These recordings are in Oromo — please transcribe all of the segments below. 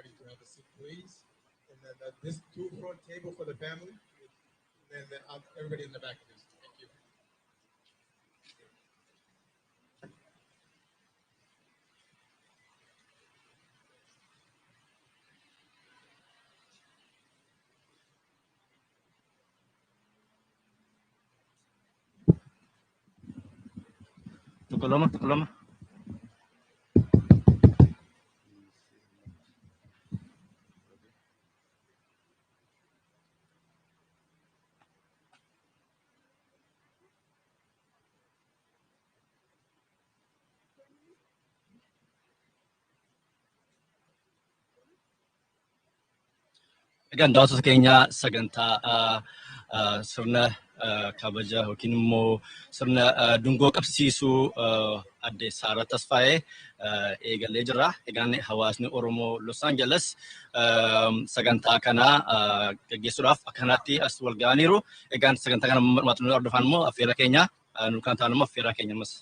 everybody to have a seat, please. And then this two front table for the family. And then everybody in the back, please. Thank you. Tukulama. Again, daawwattoota keenya sagantaa sirna kabaja yookiin immoo sirna dungoo qabsiisuu Adde Sara Tesfaye eegalee jira. Egaan hawaasni Oromoo Los Angeles sagantaa kana gaggeessuudhaaf akkanatti as wal ga'aniiru. Egaan sagantaa kana maxxanuu hordofan immoo affeerra keenya nu kan ta'an immoo affeerra keenya mas.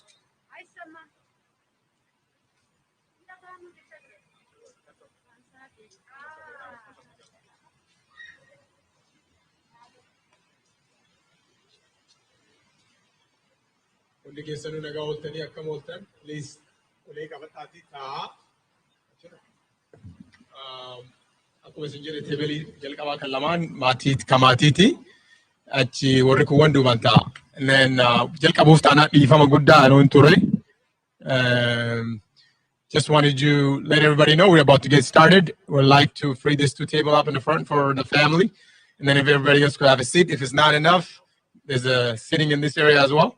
Only keessanu nagaa ooltanii akkam ooltan please ulee qabataatii taa'aa. Akkuma isin jedhe teebilii jalqabaa kan lamaan maatiiti achi warri kun wandumaan ta'a. Jalqabuuf taanaa dhiifama guddaa anuu hin turre. Just wanted to let everybody know we're about to get started. We'd like to free this two table up in the front for the family. And then if everybody else could have a seat, if it's not enough, there's a sitting in this area as well.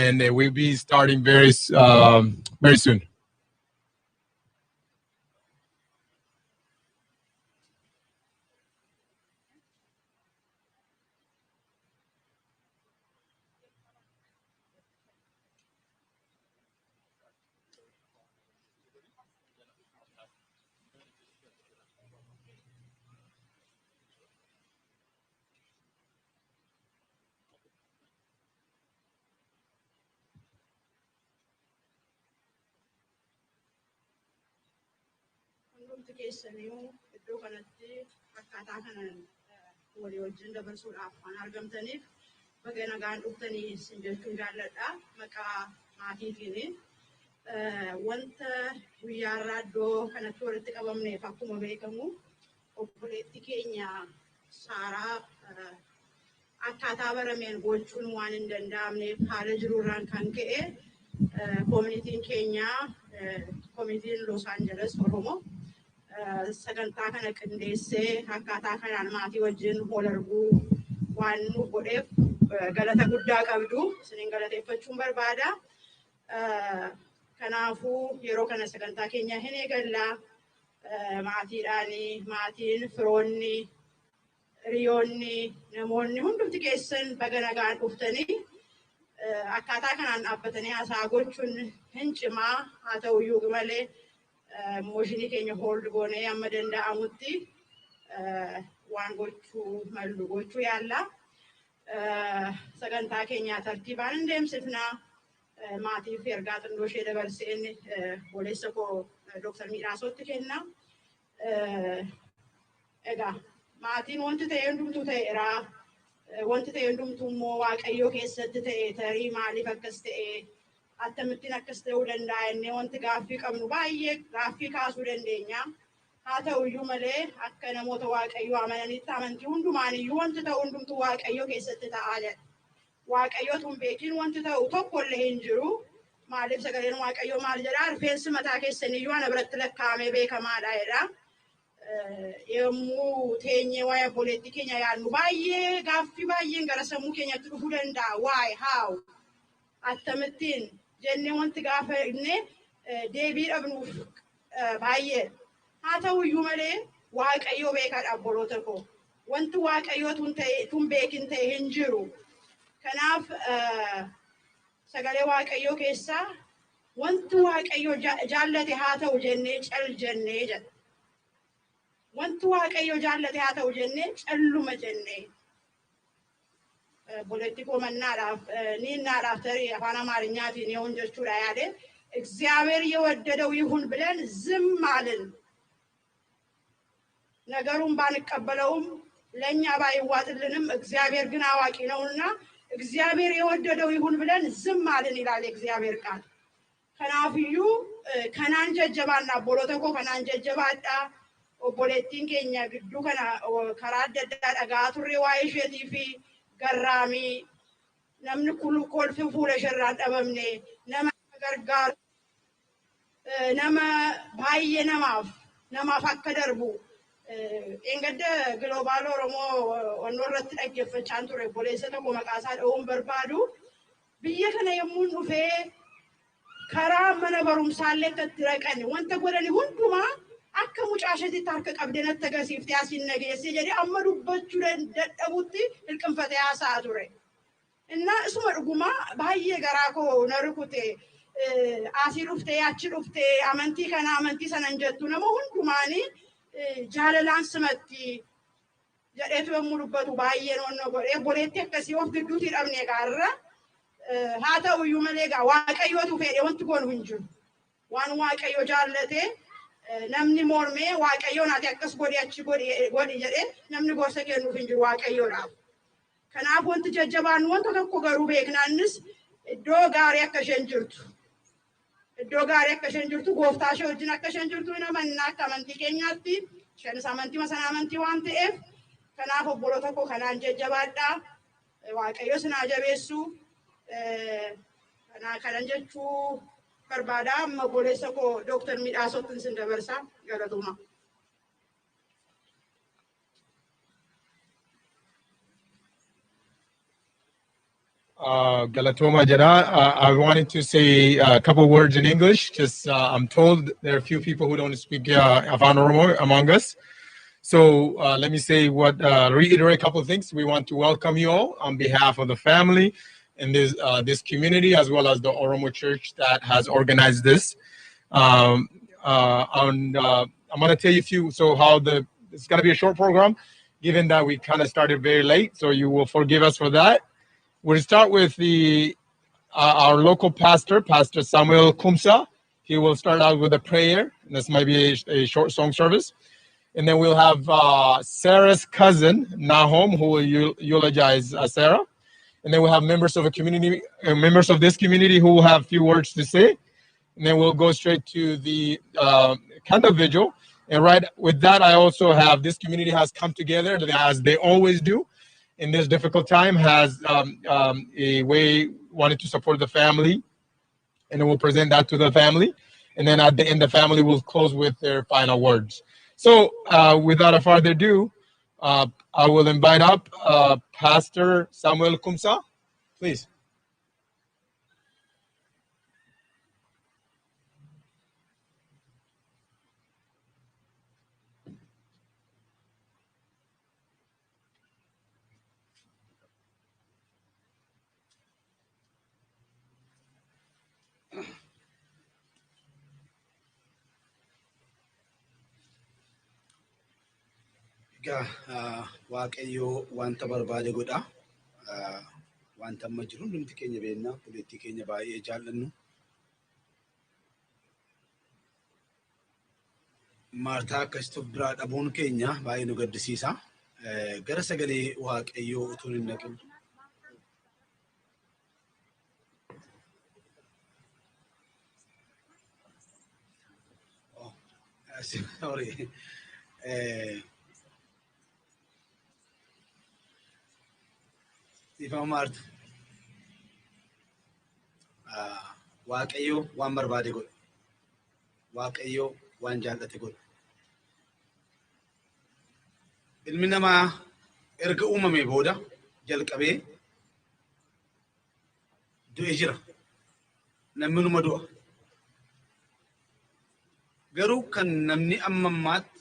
And we'll be starting very soon. keessaniyyuu iddoo kanatti akkaataa kanaan walii wajjin dabarsuudhaaf waan argamtaniif baga nagaan dhuftanii isin jechuun jaalladha. Maqaa maatiitiin wanta guyyaarraa iddoo kanatti walitti qabamneef akkuma beekamu obboleettii keenya Saaraa akkaataa barameen gochuun waan hin danda'amneef haala jiruurraan kan ka'e koominitiin keenya koominitiin Los Angeles Oromo sagantaa kana qindeessee akkaataa kanaan maatii wajjin wal arguu waan nu godheef galata guddaa qabdu. Isiniin galateeffachuun barbaada. Kanaafuu yeroo kana sagantaa keenya hin eegallaa maatiidhaanii maatiin firoonni riyoonni namoonni hundumti keessan baga nagaan dhuftanii akkaataa kanaan dhaabbatanii haasaa gochuun hin cimaa haa ta'uyyuu malee mooshinii keenya hold goonee amma danda'amutti waan gochuu mallu gochuu yaalla. Sagantaa keenya tartiibaan hin deemsifnaa. Maatiif ergaa xindoo ishee dabarseen boleessa koo Dr. Miidhaasootti kenna. Egaa maatiin wanti ta'e hundumtuu ta'eera. Wanti ta'e hundumtuu immoo Waaqayyoo keessatti ta'e tarii maaliif akkas ta'e akkamittiin akkas ta'uu danda'a innee wanti gaaffii qabnu baay'ee gaaffii kaasuu dandeenya. Haa ta'uyyuu malee akka namoota Waaqayyoo amananitti amantii hundumaaniyyuu wanti ta'u hundumtuu Waaqayyoo keessatti ta'aa jedha. Waaqayyootu hin beekin wanti ta'u tokko illee hin jiru. Maaliif sagaleen Waaqayyoo maal jedhaa? Rifeensi mataa keessaniyyuu ana biratti lakkaa'amee beekamaadha jedha. Yommuu teenyee waa'ee obboleettii keenya yaadnu baay'ee gaaffii baay'een gara sammuu keenyatti dhufuu danda'a. Why? How? Akkamittiin jennee wanti gaafa innee deebii dhabnuuf baay'ee. Haa ta'uyyuu malee Waaqayyoo beekaadha obboloota koo. Wanti Waaqayyootu hin beekin ta'e hin jiru. Kanaaf sagalee Waaqayyoo keessaa wanti Waaqayyoo jaallate haa ta'u jennee cal jennee jedha. Wanti Waaqayyoo jaallate haa ta'u jennee calluma jennee. Obboleettii koo mannaadhaaf niinnaadhaaf tarii afaan Amaarinyaatiin yoo jechuudha yaade እግዚአብሔር የወደደው ይሁን ብለን ዝም አልን። ነገሩን ባንቀበለውም ለኛ ባይዋጥልንም እግዚአብሔር ግን አዋቂ ነውና እግዚአብሔር የወደደው ይሁን ብለን ዝም አልን ይላል እግዚአብሔር ቃል። ከናፍዩ ከናን ጀጀባና ቦሎተኮ ከናን ጀጀባዳ ኦቦሌቲን ኬኛ ግዱ ከና ከራደዳ ዳጋ ቱሬ ዋይሸቲ ፊ ገራሚ namni kullu kolfi fuula sharraa dhabamne nama gargaaru nama baay'ee namaaf akka darbu engadda global oromo onorratti dhaggeeffachaan ture boleessa tokko maqaa isaa dha'uun barbaadu biyya kana yommuu dhufee karaa mana barumsaallee itti raqan wanta godhani hundumaa akka mucaashatitti harka qabdee natti agarsiiftee asiin nageessee jedhee amma dubbachuu dadhabutti ilqinfatee haasa'a ture. እና እሱማ ድጉማ ባየ ገራኮ ነርኩቴ አሲሩፍቴ ያችሩፍቴ አመንቲ ከና አመንቲ ሰነንጀቱ ነሞ ሁንዱማኒ ጃለላን ስመቲ ጀዴቱ በሙሉበቱ ባየ ነው ጎሬ ቦሌቴ ከሲኦፍ ግዱት ይደምኔ ጋራ ሃታው ዩመሌጋ ዋቀዮቱ ፌዴ ወንት ጎን ሁንጁ ዋን ዋቀዮ ጃለቴ namni morme waaqayyo naati akkas godhiachi godhi jedhe namni gorsa kennuuf hin jiru waaqayyoodhaaf. Kanaaf wanti jajjabaan wanta tokko garuu beeknaanis iddoo gaarii akka isheen jirtu gooftaa ishee wajjin akka isheen jirtu namanna akka amantii keenyaatti isheenis amantii masana amantii waan ta'eef kanaaf obbolo tokko kanaan jajjabaadhaa waaqayyo sinaa jabeessu kanan jechuu barbaada amma boleessa koo Dr. Midhaasottin sin dabarsa galatuma. Galatoma Jada. I wanted to say a couple words in English. Just I'm told there are a few people who don't speak Afan Oromo among us. So let me say reiterate a couple of things. We want to welcome you all on behalf of the family in this community, as well as the Oromo Church that has organized this. I'm going to tell you a few. So it's going to be a short program, given that we kind of started very late. So you will forgive us for that. We'll start with our local pastor, Pastor Samuel Kumsa. He will start out with a prayer. This might be a short song service. And then we'll have Sarah's cousin, Nahom, who will eulogize Sarah. And then we'll have members of this community who will have a few words to say. And then we'll go straight to the candle vigil. And right with that, I also have this community has come together, as they always do in this difficult time, has a way wanted to support the family, and then we'll present that to the family, and then at the end the family will close with their final words. So without a further ado, I will invite up Pastor Samuel Kumsa, please. Waaqayyo wanta barbaade godha. Wanta amma jiru hundumti keenya beekna, poliitii keenya baay'ee jaallannu. Maartaa akkasitti biraa dhabuun keenya baay'ee nu gaddisiisa. Gara sagalee waaqayyoo utuu hin naqin. Sorry. Ifa Marta. Waaqayyo waan barbaade godha. Waaqayyo waan jaallate godha. Ilmi namaa erga uumamee booda jalqabee du'e jira. Namni numa du'a. Garuu kan namni ammammaatti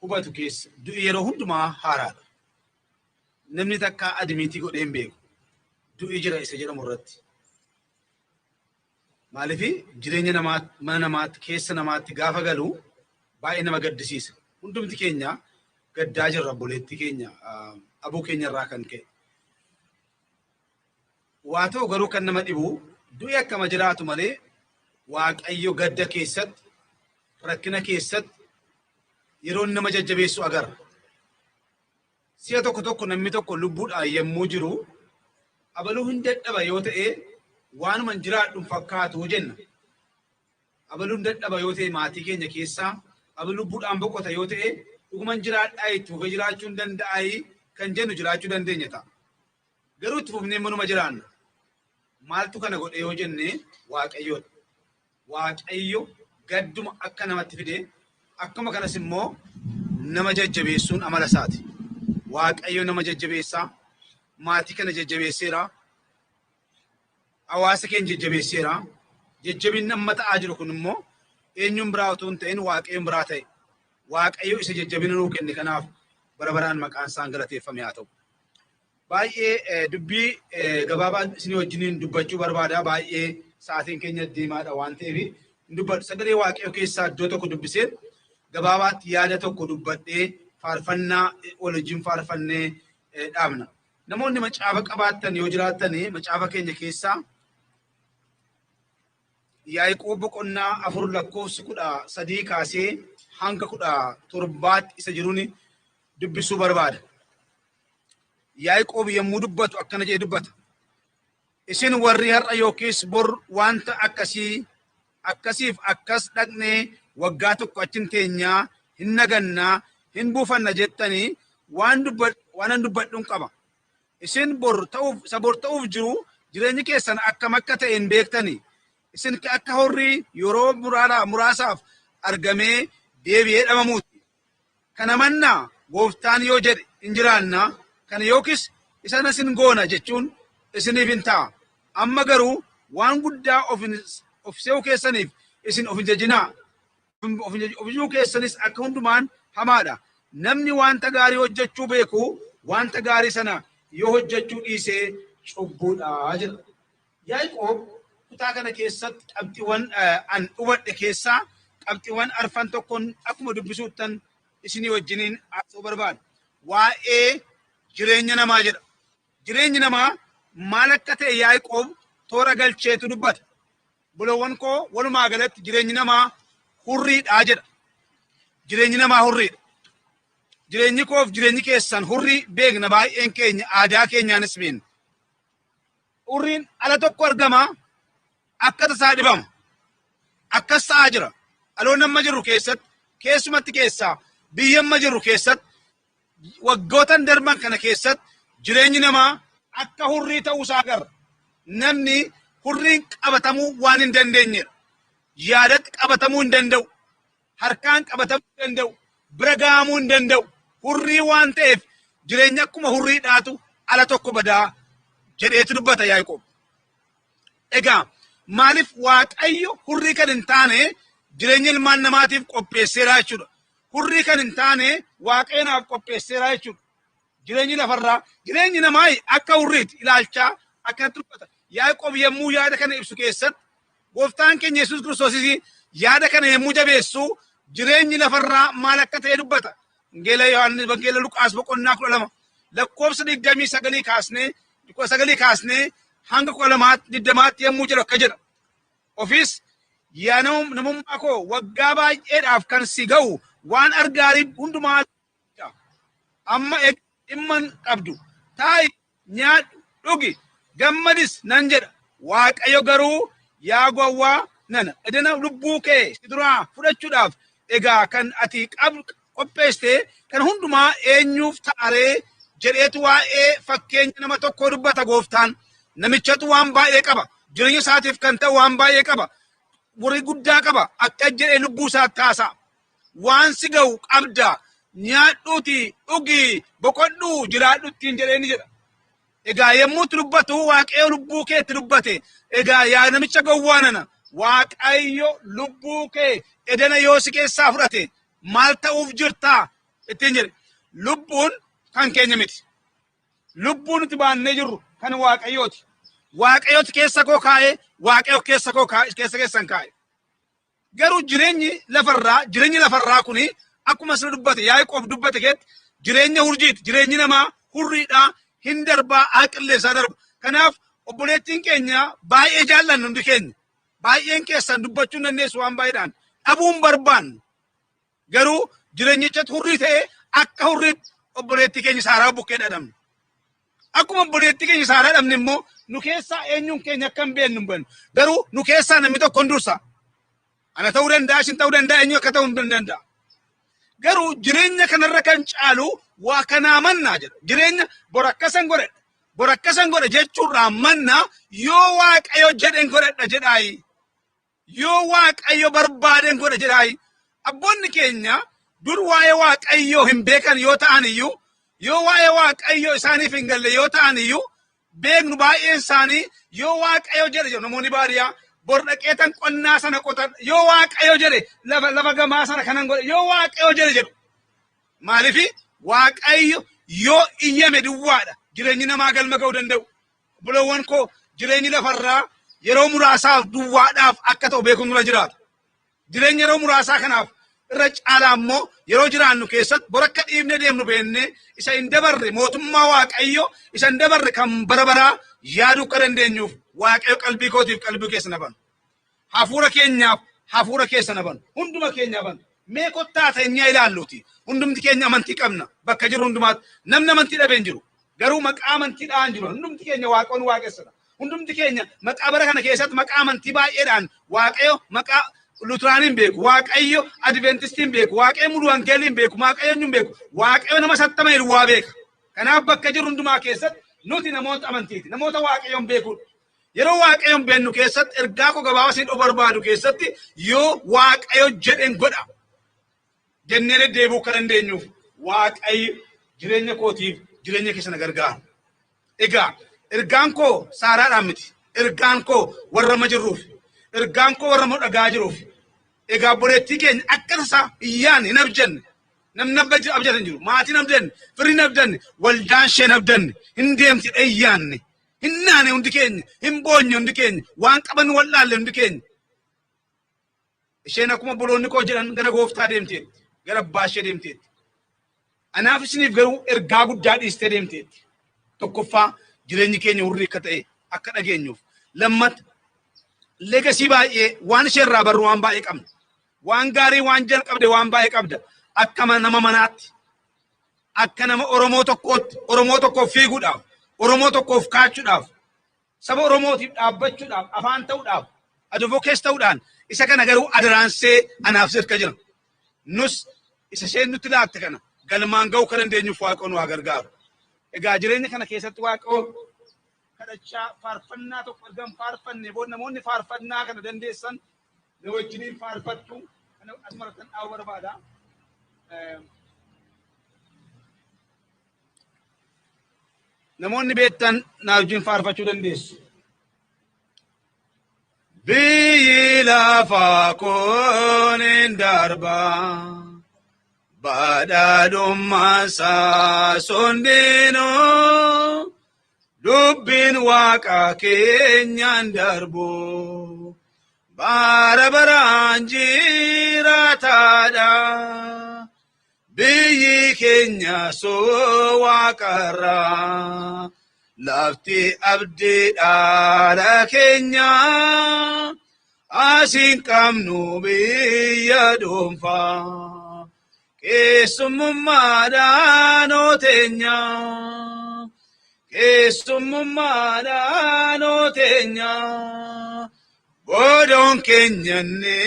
hubatu keessa du'i yeroo hundumaa haaraadha. Namni takka admiitii godhee hin beeku. Du'i jira isa jedhamu irratti. Maaliif jireenya mana namaatti keessa namaatti gaafa galu baay'ee nama gaddisiisa. Hundumti keenya gaddaa jirra obboleettii keenya abuu keenya irraa kan ka'e. Waa ta'u garuu kan nama dhibu du'i akkama jiraatu malee Waaqayyo gadda keessatti rakkina keessatti yeroo nama jajjabeessu agarra. Si'a tokko namni tokko lubbuudhaan yemmuu jiru abaluu hin dadhaba yoo ta'e waanuma jiraadhu fakkaatu jenna. Abaluu hin dadhaba yoo ta'e maatii keenya keessaa abaluu lubbuudhaan boqota yoo ta'e dhuguman jiraadhaa itti fufee jiraachuu hin danda'ayi kan jennu jiraachuu dandeenya ta'a. Garuu itti fufnee manuma jiraanna. Maaltu kana godhe yoo jenne Waaqayyoodha. Waaqayyo gadduma akka namatti fide akkuma kanas immoo nama jajjabeessuun amala isaati. Waaqayyo nama jajjabeessaa, maatii kana jajjabeesseera, hawaasa keenya jajjabeesseera. Jajjabinni amma ta'aa jiru kun immoo eenyuun biraa otoo hin ta'in Waaqayyoon biraa ta'e. Waaqayyo isa jajjabina nuu kenne kanaaf bara baraan maqaan isaan galateeffame haa ta'u. Baay'ee dubbii gabaabaa isin wajjiniin dubbachuu barbaada. Baay'ee sa'aatiin keenya deemaadha waan ta'eef dubbadhu. Sagalee Waaqayyo keessaa iddoo tokko dubbiseen gabaabaatti yaada tokko dubbadhee faarfannaa wal wajjin faarfannee dhaabna. Namoonni macaafa qabaattan yoo jiraattan macaafa keenya keessaa Yaaqoob boqonnaa 4 lakkoofsa 13 kaasee hanga 17 isa jiruun dubbisuu barbaada. Yaaqoob yommuu dubbatu akkana jedhee dubbata. Isin warri har'a yookiis bor wanta akkasiif akkas dhaqnee waggaa tokko achin teenyaa hin nagannaa hin buufanna jettanii waan dubbadhuun qaba. Isin bor ta'uuf jiru jireenyi keessan akkam akka ta'e hin beektanii. Isin akka horrii yeroo muraasaaf argamee deebi'ee dhabamuuti. Kana mannaa gooftaan yoo jedhe hin jiraannaa. Kana yookiis isaan isin goona jechuun isiniif hin ta'a. Amma garuu waan guddaa of se'uu keessaniif isin of hin jajinaa. Of jajuu keessanis akka hundumaan hamaadha. Namni wanta gaarii hojjechuu beeku wanta gaarii sana yoo hojjechuu dhiisee cubbuudha jedha. Yaaqoob kutaa kana keessatti qabxiiwwan an hubadhe keessaa qabxiiwwan arfan tokkoon akkuma dubbisuuttan isinii wajjiniin haasa'uu barbaada. Waa'ee jireenya namaa jedha. Jireenyi namaa maal akka ta'e Yaaqoob toora galcheetu dubbata. Bulawwan koo walumaa galatti jireenyi namaa hurriidhaa jedha. Jireenyi namaa hurriidha. Jireenyi koof jireenyi keessan hurrii beekna baay'een keenya aadaa keenyaanis beekna. Hurriin ala tokko argama akka tasaa dhibama. Akkas ta'aa jira. Dhaloonni amma jirru keessatti keessumatti keessaa biyya amma jirru keessatti waggootan darban kana keessatti jireenyi namaa akka hurrii ta'uusaa agarra. Namni hurriin qabatamuu waan hin dandeenyedha. Yaadatti qabatamuu hin danda'u. Harkaan qabatamuu hin danda'u. Bira gahamuu hin danda'u. Hurrii waan ta'eef jireenya akkuma hurriidhaatu ala tokko badaa jedheetu dubbata Yaaqoob. Egaa maaliif Waaqayyo hurrii kan hin taane jireenya ilmaan namaatiif qopheesseera jechuudha. Hurrii kan hin taane Waaqayyonaaf qopheesseera jechuudha. Jireenyi lafarraa jireenyi namaa akka hurriiti ilaalchaa akkanatti dubbata. Yaaqoob yommuu yaada kana ibsu keessatti gooftaan keenya Yesuus Kiristoos yaada kana yommuu jabeessu jireenyi lafarraa maal akka ta'e dubbata. Wangeela Luqaas boqonnaa 12 lakkoofsa 29 kaasnee hanga 20 yommuu jedhu akka jedha. Ofis yaa namummaa koo waggaa baay'eedhaaf kan si ga'u waan argaariif hundumaa amma dhimman qabdu taa'i nyaadhu dhugi gammadis nan jedha. Waaqayyo garuu yaa gowwaa nana edana lubbuu kee si duraa fudhachuudhaaf egaa kan ati qopheessite kan hundumaa eenyuuf ta'aree jedheetu waa'ee fakkeenya nama tokkoo dubbata gooftaan. Namichatu waan baay'ee qaba. Jireenya isaatiif kan ta'u waan baay'ee qaba. Burii guddaa qaba. Akka jedhee lubbuu isaatti haasa'a. Waan si ga'u qabda. Nyaadhuuti dhugii boqodhuu jiraadhu ittiin jedheeni jedha. Egaa yemmuutti dubbatu Waaqayyo lubbuu keetti dubbate. Egaa yaa namicha gowwaa nana Waaqayyo lubbuu kee edana yoo si keessaa fudhate maal ta'uuf jirtaa ittiin jedhe. Lubbuun kan keenya miti. Lubbuun nuti baannee jirru kan Waaqayyooti. Waaqayyooti keessa koo kaa'ee Waaqayyo keessa keessan kaa'e. Garuu jireenyi lafarraa kuni akkuma sirna dubbate Yaaqoob dubbate keetti jireenya hurjiiti. Jireenyi namaa hurriidhaa hin darbaa qilleessaa darba. Kanaaf obboleettiin keenya baay'ee jaallannu hundi keenya. Baay'een keessan dubbachuu dandeessu waan baay'eedhaan dhabuun barbaannu. Garuu jireenyicha hurrii ta'e akka hurrii obboleetti keenya Saaraa bukkee dhadhamne. Akkuma obboleetti keenya Saaraa dhabne immoo nu keessaa eenyuun keenya akka hin beeknu hin beeknu. Garuu nu keessaa namni tokko hin dursa. Ana ta'uu danda'a, isin ta'uu danda'a, eenyu akka ta'uu hin danda'a. Garuu jireenya kanarra kan caalu waa kanaa mannaa jedha. Jireenya bor akkasan godhedha. Bor akkasan godhe jechuurraa mannaa yoo Waaqayyo jedhen godhedha jedhaayi. Yoo Waaqayyo barbaadeen godhe jedhaayi. Abboonni keenya dur waa'ee Waaqayyoo hin beekan yoo ta'an iyyuu, yoo waa'ee Waaqayyoo isaaniif hin galle yoo ta'an iyyuu, beeknu baay'een isaanii yoo Waaqayyo jedhe jedhu namoonni baadiyyaa bor dhaqeetan qonnaa sana qotan yoo Waaqayyo jedhe lafa gamaa sana kanan godhe yoo Waaqayyo jedhe jedhu. Maaliif Waaqayyo yoo iyyame duwwaadha jireenyi namaa galma ga'uu danda'u. Buloowwan koo jireenyi lafarraa yeroo muraasaaf duwwaadhaaf akka ta'u beekuun nurra jiraata. Jireenya yeroo muraasaa kanaaf irra caalaa immoo yeroo jiraannu keessatti bor akka dhiibnee deemnu beennee isa hin dabarre mootummaa Waaqayyo isa hin dabarre kan bara baraa yaaduu akka dandeenyuuf Waaqayyo qalbii kootiif qalbii keessa na banu. Hafuura keenyaaf hafuura keessa na banu. Hunduma keenya banu. Mee kottaa teenyaa ilaalluuti. Hundumti keenya amantii qabna. Bakka jiru hundumaatti namni amantii dhabee hin jiru. Garuu maqaa amantiidhaan jiru. Hundumti keenya Waaqayyoon waaqessadha. Hundumti keenya maqaa bara kana keessatti maqaa amantii baay'eedhaan Waaqayyo maqaa Lutraaniin beeku, Waaqayyo Adventistiin beeku, Waaqayyo Mulu Wangeeliin beeku, Waaqayyo eenyuun beeku, Waaqayyo nama 80 duwwaa beeka. Kanaaf bakka jiru hundumaa keessatti nuti namoota amantiiti. Namoota Waaqayyoon beekudha. Yeroo Waaqayyoon beennu keessatti ergaa koo gabaabaa siin barbaadu keessatti yoo Waaqayyo jedhen godha jennee deddeebi'uu akka dandeenyuuf Waaqayyo jireenya kootiif jireenya keessa na gargaaru. Egaa ergaan koo Saaraadhaan miti. Ergaan koo warra ma jirruuf. Ergaan koo warra ma dhagaa jiruuf. Egaa obboleettii keenya akka tasaa iyyaan hin abjanne. Namni abjatan hin jiru. Maatiin abdanne, firiin abdanne, waldaan isheen abdanne, hin deemti iyyaanne. Hin naane hundi keenya, hin boonye hundi keenya, waan qaban wallaalle hundi keenya. Isheen akkuma obboloonni koo jedhan gara gooftaa deemteetti, gara abbaa ishee deemteetti. Anaaf isiniif garuu ergaa guddaa dhiistee deemteetti. Tokkoffaa jireenyi keenya hurrii akka ta'e akka dhageenyuuf. Lammata legasii baay'ee waan ishee irraa barru waan baay'ee qabna. Waan gaarii waan jalqabde waan baay'ee qabda. Akka nama manaatti, akka nama Oromoo tokkootti, Oromoo tokkoof fiiguudhaaf, Oromoo tokkoof kaachuudhaaf, saba Oromootiif dhaabbachuudhaaf, afaan ta'uudhaaf, advokees ta'uudhaan isa kana garuu adaraansee anaaf sirka jira. Nus isa isheen nutti laatte kana galmaan ga'uu kan dandeenyuuf Waaqayyoon waa gargaaru. Egaa jireenya kana keessatti Waaqayyoon kadhachaa faarfannaa tokko ergan faarfanne booda namoonni faarfannaa kana dandeessan na wajjiniin faarfattu kana asmaratan dhaa'uu barbaada. Namoonni beektan na wajjin faarfachuu dandeessu. Biyyi lafaa kun hin darba badhaadhummaan isaa hundinuu dubbiin Waaqa keenyaan darbu bara baraan jiraataadha. Biyyi keenya soo Waaqarraa lafti abdiidhaadha keenya asiin qabnu biyya dhuunfaa keessummummaadhaan ooteenya keessummummaadhaan ooteenya bodoon keenya ni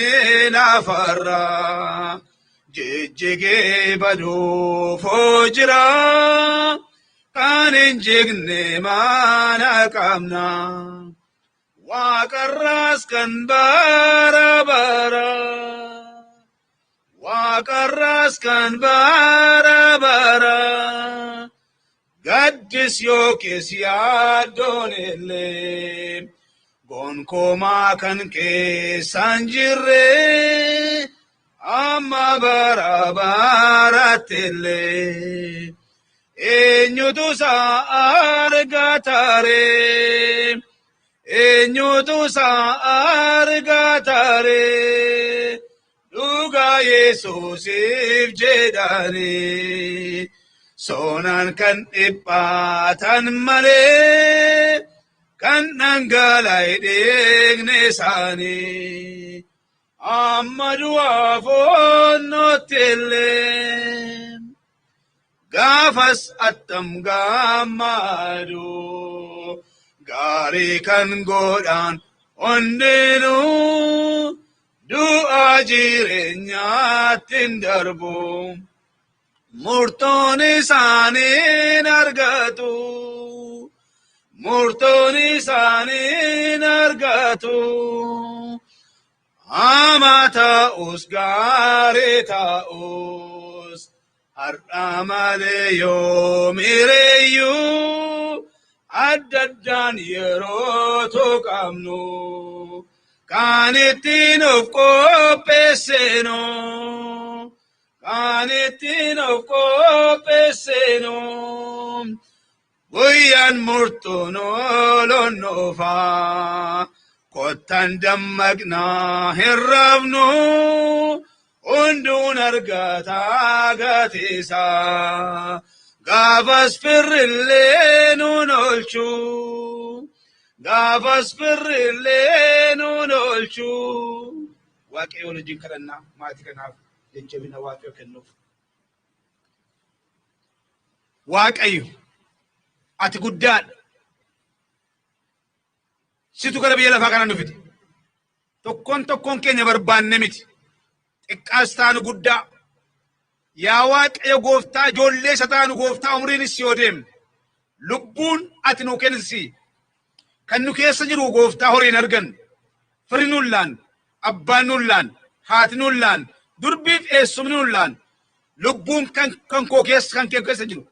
lafarraa jijjigee baduuf jira kan hin jigne mana qabna Waaqarraas kan bara bara Waaqarraas kan bara bara gaddis yookiis yaaddoon illee gonkumaa kan keessan jirre amma bara barattillee eenyutu isa argatare eenyutu isa argatare dhugaa Yesuusiif jedhani soonaan kan dhiphaatan malee kan dhangala'e dhiigni isaanii Amadu afonotele gafas atam gamadu gari kan godan ondenu du'a jirenya tindarbu murtoni sanin argatu murtoni sanin argatu amata usgareta us aramale yo mireyu addan yeroto kamnu kanitin of kopeseno kanitin of kopeseno Buyan murtono lonofa kotan dammaqna hirrabnu undun argata gatisa gafas firrille nun olchu gafas firrille nun olchu waaqayyo wajjin kadhanna maatii kanaaf jajjabina waaqayyo kennuuf waaqayyo ati guddaadha situ gara biyya lafaa kana dhufite tokkoon keenya barbaanne miti xiqqaas taanu guddaa yaa waaqayyo gooftaa ijoollee isa taanu gooftaa umriinis yoo deemne lubbuun ati nu kennisi kan nu keessa jiru gooftaa horiin arganne firii nuun laan abbaan nuun laan haati nuun laan durbiif eessumni nuun laan lubbuun kan koo keessa kan kee keessa jiru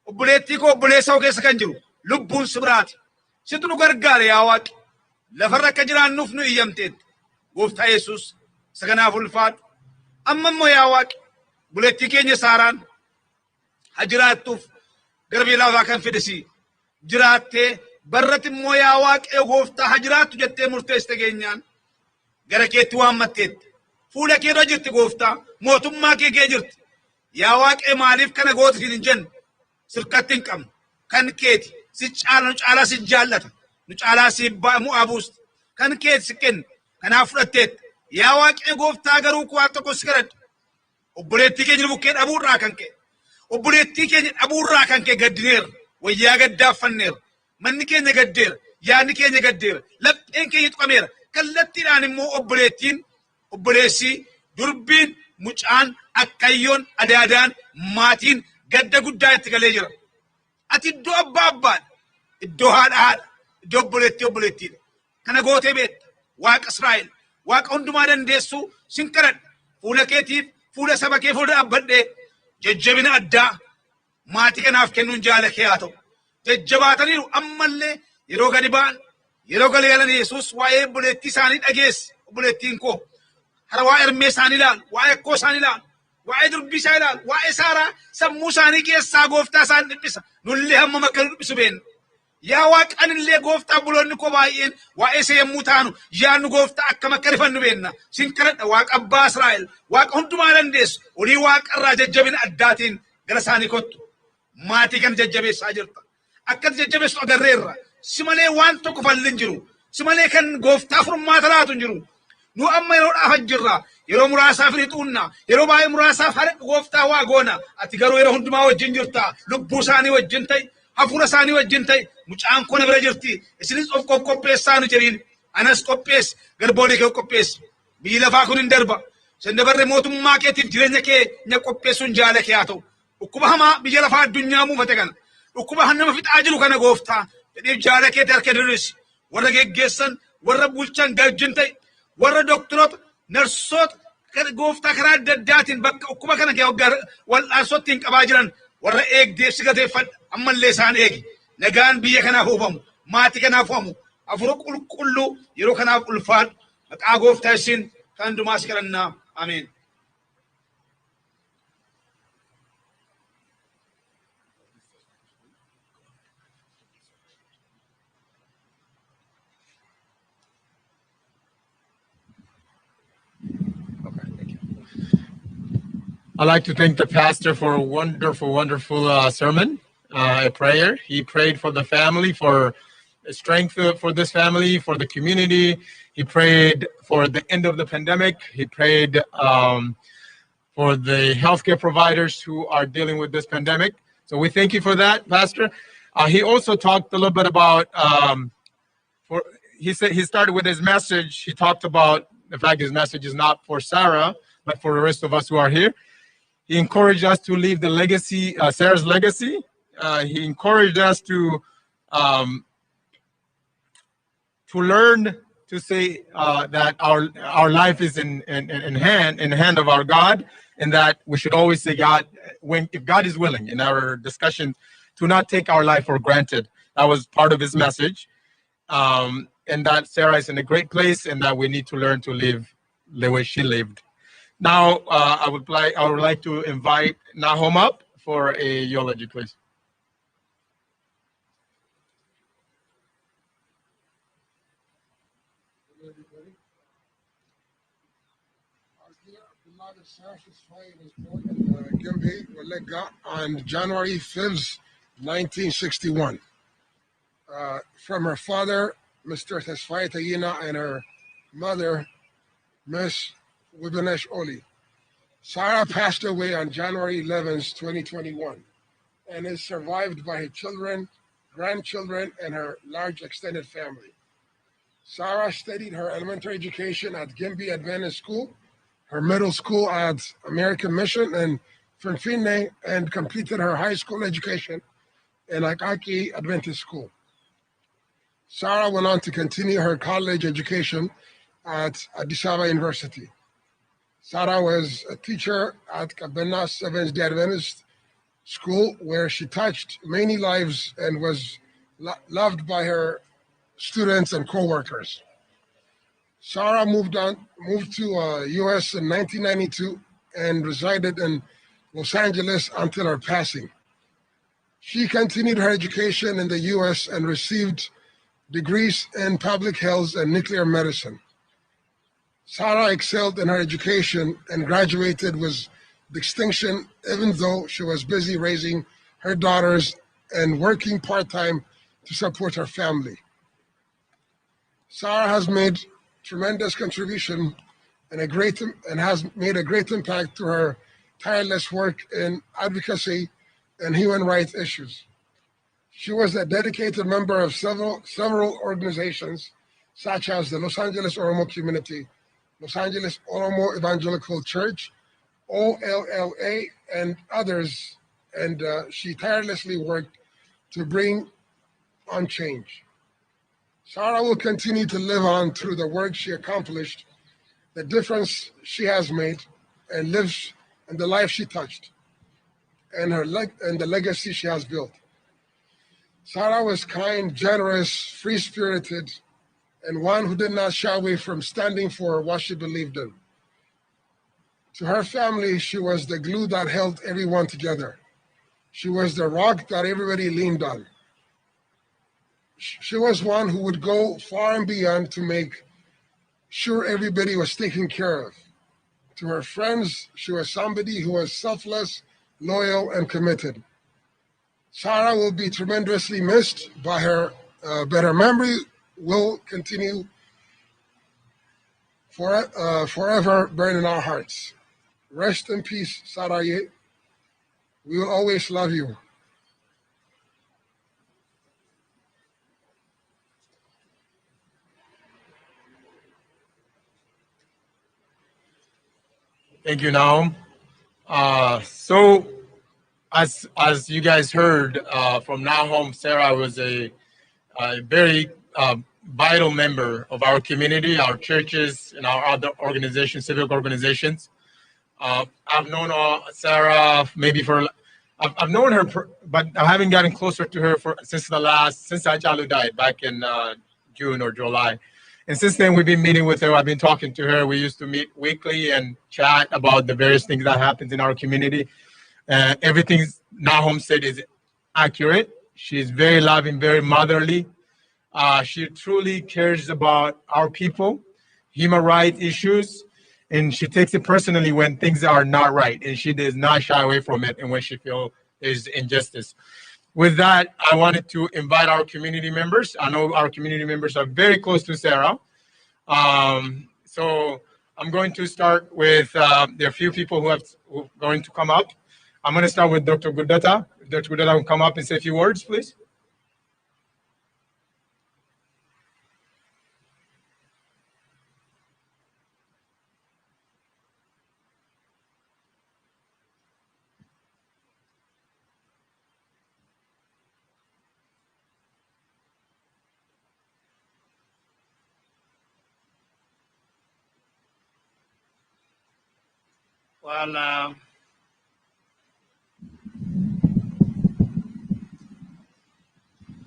obboleettii koo obboleessa koo keessa kan jiru lubbuun sibiraati situ nu gargaare yaa waaqi lafarra akka jiraannuuf nu iyyamteetti gooftaa Yesuus isa kanaaf ulfaadhu amma immoo yaa waaqi bulettii keenya Saaraan ha jiraattuuf gara biyya lafaa kan fedhisi jiraattee barratti immoo yaa waaqayyo gooftaa ha jiraattu jettee murteessite keenyaan gara keetti waammatteetti fuula kee irra jirti gooftaa mootummaa kee jirti yaa waaqayyo maaliif kana gootu hin jenne sirkatti hin qabnu kan keeti si caala nu caalaa si jaallata nu caalaa si mu'aabuus kan keeti si kenna kanaaf fudhatteetti yaa waaqayyo gooftaa garuu kuwaa tokko si kadhadha obboleettii keenya bukkee dhabuurraa kan kee obboleettii keenya dhabuurraa kan kee gaddineera wayyaa gaddaaffanneera manni keenya gaddeera yaadni keenya gaddeera lapheen keenya tuqameera kallattiidhaan immoo obboleessii durbiin mucaan akkayyoon adaadaan maatiin gadda guddaa itti galee jira ati iddoo abbaan iddoo haadha iddoo obboleettiidha kana gootee beekta waaqa Israa'el waaqa hundumaa dandeessu sin kadhadha fuula keetiif fuula saba kee fuula dhaabbadhee jajjabina addaa maatii kanaaf kennuun jaala kee haa ta'u jajjabaataniiru ammallee yeroo gadi ba'an yeroo galeelan Yesuus waa'ee obboleettii isaanii dhageesse obboleettiin koo hara waa'ee ermee isaanii ilaalu waa'ee akkoo isaanii ilaalu waa'ee durbii isaa ilaalu waa'ee Saaraa sammuu isaanii keessaa gooftaa isaan dhiphisa nullee hamma makka nu dhiphisu beenna yaa waaqanillee gooftaa buloonni koo baay'een waa'ee isa yommuu taanu yaannu gooftaa akka makka rifannu beenna sin kadhadha waaqa abbaa Israa'el waaqa hundumaa dandeessu olii waaqarraa jajjabina addaatiin gara isaanii kottu maatii kan jajjabeessaa jirta akkas jajjabeessu agarreerra si malee waan tokko fallin jiru si malee kan gooftaa furmaata laatu hin jiru nu amma yeroo dhaafat jirra yeroo muraasaaf ni xuunna yeroo baay'ee muraasaaf haadha gooftaa waa goona ati garuu yeroo hundumaa wajjin jirta lubbuu isaanii wajjin ta'e hafuura isaanii wajjin ta'e mucaan koo bira jirti isinis of qopheessaa nu jedhiin anas qopheessi garboolii kee qopheessi biyyi lafaa kun hin darba sen dabarre mootummaa keetiif jireenya kee nya qopheessuun jaala kee haa ta'u dhukkuba hamaa biyya lafaa addunyaa muufate kana dhukkuba nama fixaa jiru kana gooftaa jedhiif jaala keeti harka dirisi warra geggeessan warra bulchan wajjin ta'e warra doktoroota narsoota gooftaa karaa adda addaatiin bakka dhukkuba kana kee wal'aansootti hin qabaa jiran warra eegdeef si gateeffadha ammallee isaan eegi nagaan biyya kanaaf uufamu maatii kanaaf uufamu hafuura qulqulluu yeroo kanaaf ulfaadhu maqaa gooftaa isin kan hundumaa si kadhannaa ameen. I'd like to thank the pastor for a wonderful sermon, a prayer. He prayed for the family, for strength for this family, for the community. He prayed for the end of the pandemic. He prayed for the healthcare providers who are dealing with this pandemic. So we thank you for that, Pastor. He also talked a little bit about, he started with his message. He talked about the fact his message is not for Sarah, but for the rest of us who are here. He encouraged us to leave the legacy, Sarah's legacy. He encouraged us to learn to say that our life is in the hand of our God, and that we should always say God, if God is willing, in our discussion, to not take our life for granted. That was part of his message, and that Sarah is in a great place, and that we need to learn to live the way she lived. Now, I would like to invite Nahum up for a eulogy, please. Sara Tesfaye was born in Gimbi, Walega, on January 5th, 1961. From her father, Mr. Tesfaye Tayina, and her mother, Miss Wibanesh Oli. Sara passed away on January 11th, 2021, and is survived by her children, grandchildren, and her large extended family. Sara studied her elementary education at Gimbi Adventist School, her middle school at American Mission and Finfine, and completed her high school education in Akaki Adventist School. Sara went on to continue her college education at Adde Sara University. Sara was a teacher at Kabena Seventh-day Adventist School, where she touched many lives and was loved by her students and co-workers. Sara moved to U.S. in 1992 and resided in Los Angeles until her passing. She continued her education in the U.S. and received degrees in public health and nuclear medicine. Sara excelled in her education and graduated with distinction, even though she was busy raising her daughters and working part-time to support her family. Sara has made tremendous contribution and has made a great impact through her tireless work in advocacy and human rights issues. She was a dedicated member of several organizations, such as the Los Angeles Oromo Community, Los Angeles Oromo Evangelical Church, OLLA, and others, and she tirelessly worked to bring on change. Sara will continue to live on through the work she accomplished, the difference she has made, and lives in the life she touched, and the legacy she has built. Sara was kind, generous, free-spirited, and one who did not shy away from standing for what she believed in. To her family, she was the glue that held everyone together. She was the rock that everybody leaned on. She was one who would go far and beyond to make sure everybody was taken care of. To her friends, she was somebody who was selfless, loyal, and committed. Sara will be tremendously missed by her, but her memory will continue forever burn in our hearts. Rest in peace, Sara. We will always love you. Thank you, Nahum. So, as you guys heard from Nahum, Sara was a very vital member of our community, our churches, and our other organizations, civic organizations. I've known Sara I've known her, but I haven't gotten closer to her since Ajalu died back in June or July. And since then, we've been meeting with her. I've been talking to her. We used to meet weekly and chat about the various things that happens in our community. Everything Nahum said is accurate. She's very loving, very motherly. She truly cares about our people, human rights issues, and she takes it personally when things are not right, and she does not shy away from it and when she feels there's injustice. With that, I wanted to invite our community members. I know our community members are very close to Sara. So I'm going to start with, there are a few people who are going to come up. I'm going to start with Dr. Gudata. If Dr. Gudata will come up and say a few words, please. Well,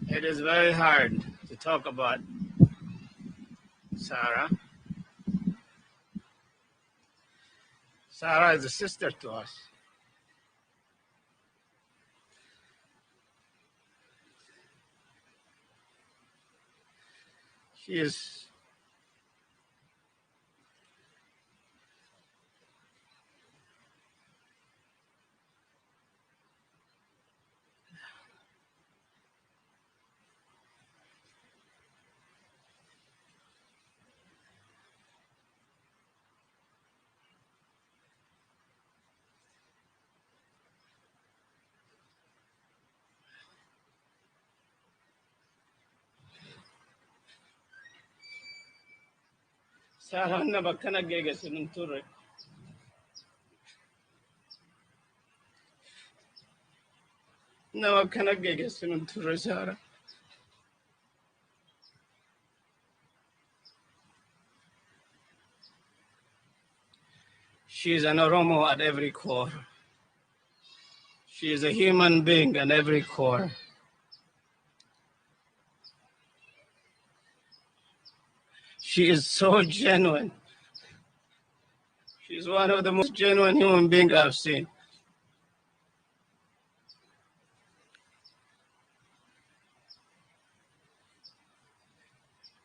it is very hard to talk about Sara. Sara is a sister to us. She is Sara na bakka naggeessu nun turre. Na bakka naggeessu nun turre Sara. She is an Oromo at every core. She is a human being at every core. She is so genuine. She's one of the most genuine human beings I've seen.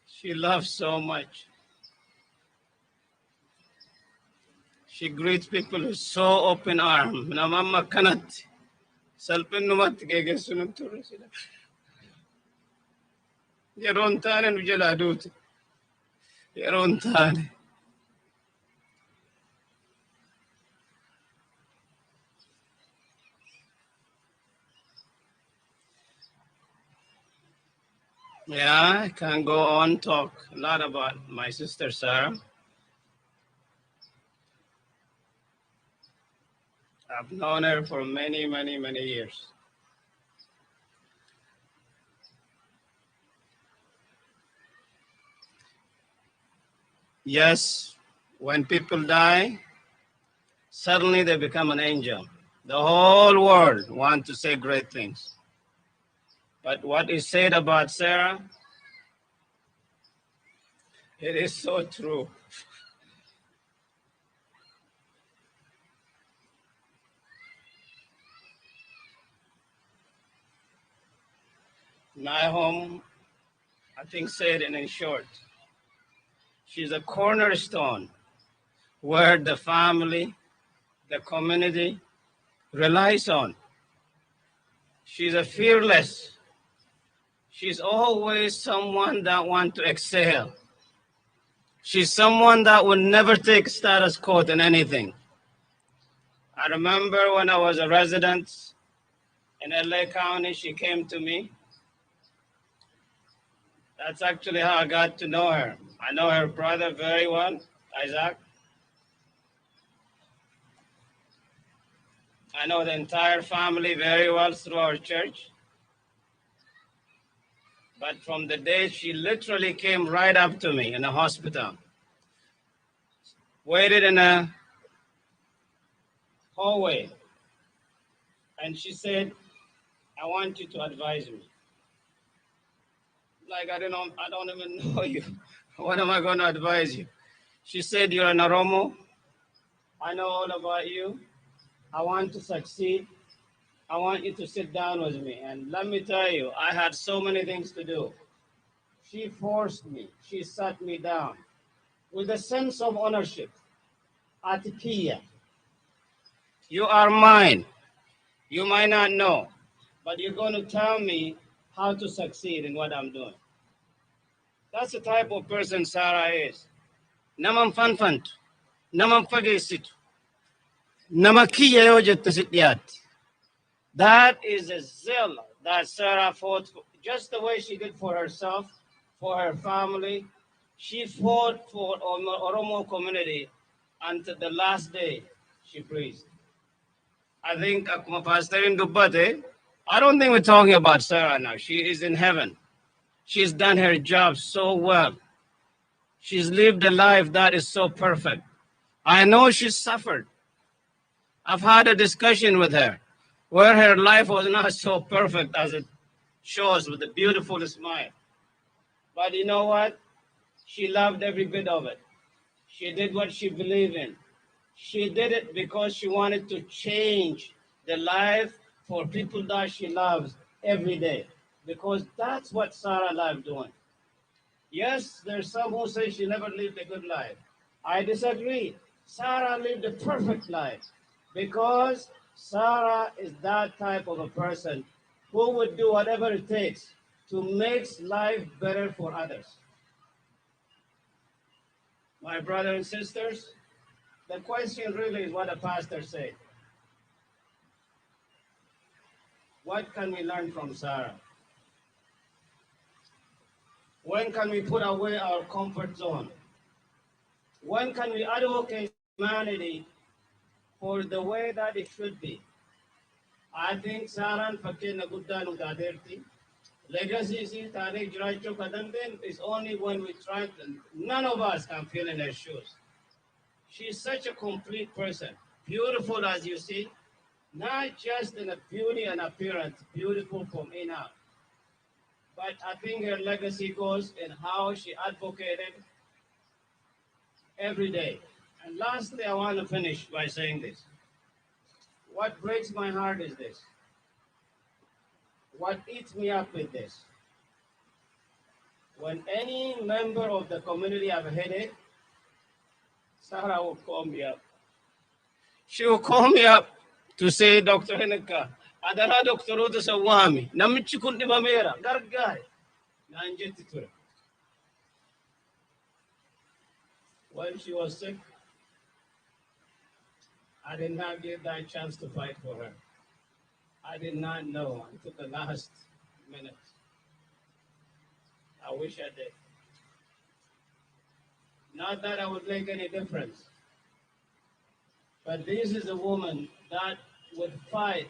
She loves so much. She greets people with so open arms. Namamma kanatti. Salphin numatti geessu nun turre sila. Yeroon taane nu jalaa duute. Yeroon taane. Yeah, I can go on talk a lot about my sister Sara. I've known her for many, many, many years. Yes, when people die, suddenly they become an angel. The whole world wants to say great things. But what is said about Sara, it is so true. My home, I think, said it in short. She's a cornerstone where the family, the community relies on. She's a fearless. She's always someone that wants to excel. She's someone that would never take status quo in anything. I remember when I was a resident in LA County, she came to me. That's actually how I got to know her. I know her brother very well, Isaac. I know the entire family very well through our church. But from the day she literally came right up to me in the hospital, waited in a hallway, and she said, I want you to advise me. Like, I don't even know you. What am I going to advise you? She said, you're an Oromo. I know all about you. I want to succeed. I want you to sit down with me. And let me tell you, I had so many things to do. She forced me. She sat me down with a sense of ownership. Atikia, you are mine. You might not know, but you're going to tell me how to succeed in what I'm doing. That's the type of person Sara is. Naman fanfant, naman fagesit, namakiya yo jettasitiyat. That is a zeal that Sara fought for, just the way she did for herself, for her family. She fought for Oromo community until the last day she breathed. I think Akuma Pastor in Dubbate, I don't think we're talking about Sara now. She is in heaven. She's done her job so well. She's lived a life that is so perfect. I know she's suffered. I've had a discussion with her where her life was not so perfect as it shows with a beautiful smile. But you know what? She loved every bit of it. She did what she believed in. She did it because she wanted to change the life for people that she loves every day. Because that's what Sara loved doing. Yes, there's some who say she never lived a good life. I disagree. Sara lived a perfect life because Sara is that type of a person who would do whatever it takes to make life better for others. My brothers and sisters, the question really is what the pastor said. What can we learn from Sara? When can we put away our comfort zone? When can we advocate humanity for the way that it should be? I think Saran fakkeenya guddaa nu taateerti. Legacy isii taanee jiraachuu kan dandeenyu is only when we try to, none of us can fill in her shoes. She's such a complete person, beautiful as you see, not just in a beauty and appearance, beautiful from in out. But I think her legacy goes in how she advocated every day. And lastly, I want to finish by saying this. What breaks my heart is this. What eats me up with this. When any member of the community have a headache, Sara will call me up. She will call me up to say, Dr. Heneka, adara Dr. Rota Sawami, namichi kundi mamera, gargari, nanjeti ture. When she was sick, I did not get that chance to fight for her. I did not know until the last minute. I wish I did. Not that I would make any difference, but this is a woman that would fight.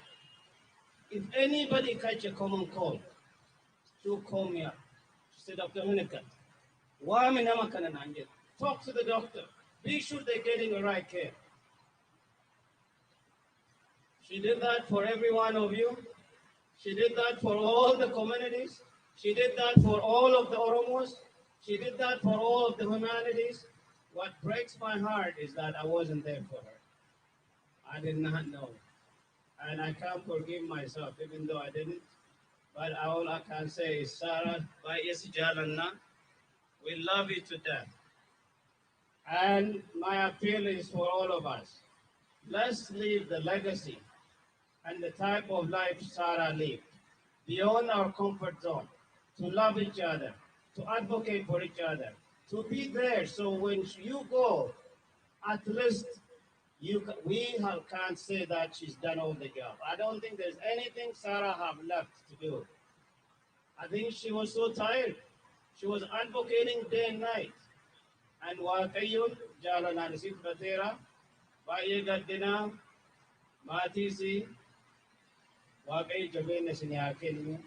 If anybody catch a common cold, she'll call me up. She said, Dr. Hunnikan, talk to the doctor. Be sure they're getting the right care. She did that for every one of you. She did that for all the communities. She did that for all of the Oromos. She did that for all of the humanities. What breaks my heart is that I wasn't there for her. I did not know. And I can't forgive myself, even though I didn't. But all I can say is, Sara, we love you to death. And my appeal is for all of us. Let's leave the legacy and the type of life Sara lived, beyond our comfort zone, to love each other, to advocate for each other, to be there so when you go, at least can't say that she's done all the job. I don't think there's anything Sara have left to do. I think she was so tired. She was advocating day and night. And Waaqayyoon jaalalaan isii fudhateera. Baay'ee gaddinaa maatii Waaqayyo jabeenya isin haa kennu.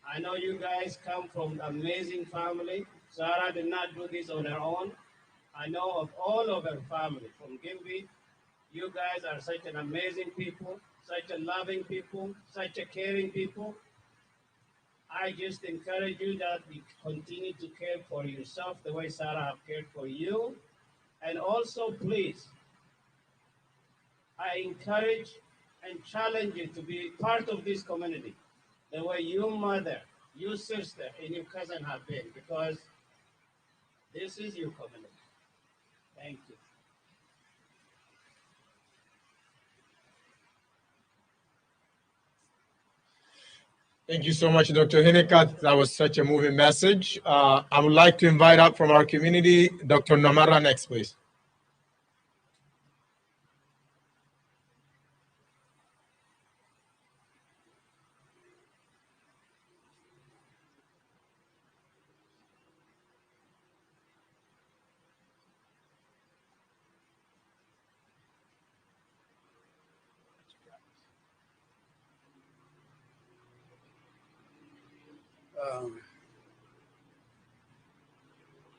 I know you guys come from an amazing family. Sara did not do this on her own. I know of all of her family from Gimbi. You guys are such an amazing people, such a loving people, such a caring people. I just encourage you that you continue to care for yourself the way Sara have cared for you. And also, please, I encourage and challenge you to be part of this community the way your mother, your sister, and your cousin have been, because this is your community. Thank you. Thank you so much, Dr. Hinikat. That was such a moving message. I would like to invite up from our community, Dr. Namara next, please.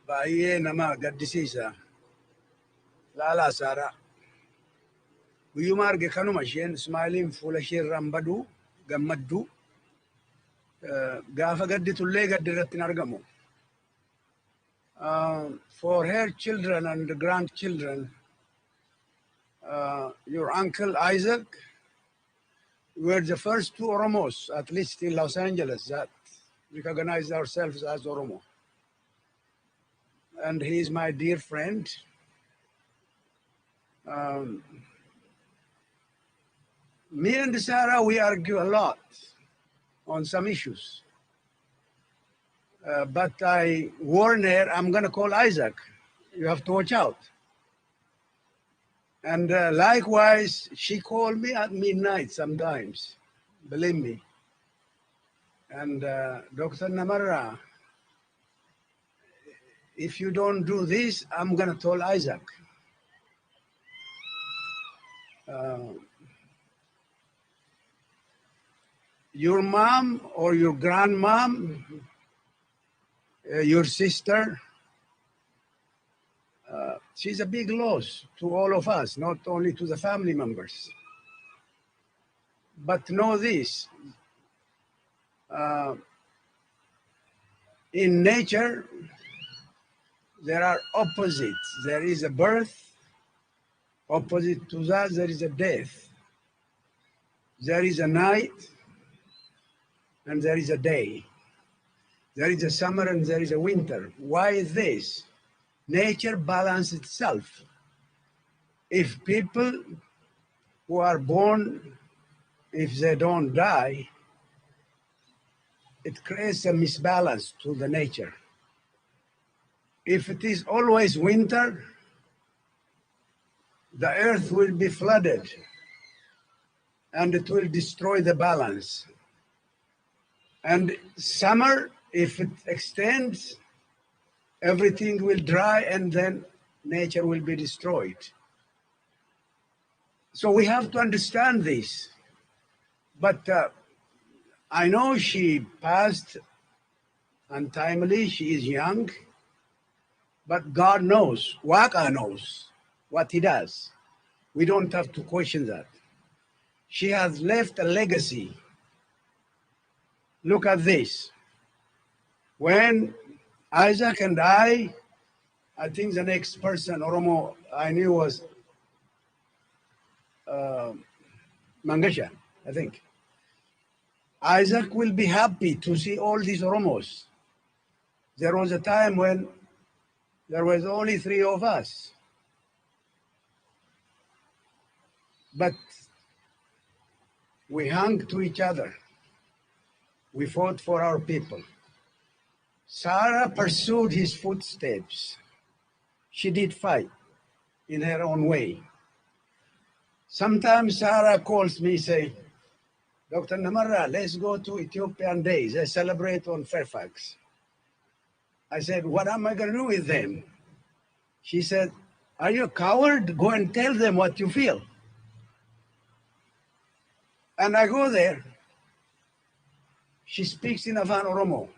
Baay'ee nama gaddisiisa. Laalaa Saaraa. Guyyuma arge kanuma isheen ismailiin fuula ishee irraan badu gammaddu. Gaafa gadditullee gaddi irratti hin argamu. For her children and grandchildren, your uncle Isaac, were the first two Oromos, at least in Los Angeles, that recognized ourselves as Oromo. And he is my dear friend. Me and Sara, we argue a lot on some issues. But I warn her, I'm going to call Isaac. You have to watch out. And likewise, she called me at midnight sometimes, believe me. And Dr. Namara, if you don't do this, I'm going to tell Isaac. Your mom or your grandmom, your sister, she's a big loss to all of us, not only to the family members. But know this, in nature, there are opposites. There is a birth, opposite to that, there is a death. There is a night, and there is a day. There is a summer and there is a winter. Why is this? Nature balances itself. If people who are born, if they don't die, it creates a misbalance to the nature. If it is always winter, the earth will be flooded and it will destroy the balance. And summer, if it extends, everything will dry and then nature will be destroyed. So we have to understand this. But I know she passed untimely, she is young, but God knows, Waka knows what he does. We don't have to question that. She has left a legacy. Look at this. When Isaac and I think the next person, Oromo, I knew was Mangasha, I think. Isaac will be happy to see all these Oromos. There was a time when there was only 3 of us. But we hung to each other. We fought for our people. Sara pursued his footsteps. She did fight in her own way. Sometimes Sara calls me, say, Dr. Namara, let's go to Ethiopian Days. They celebrate on Fairfax. I said, what am I going to do with them? She said, are you a coward? Go and tell them what you feel. And I go there. She speaks in Afan Oromo.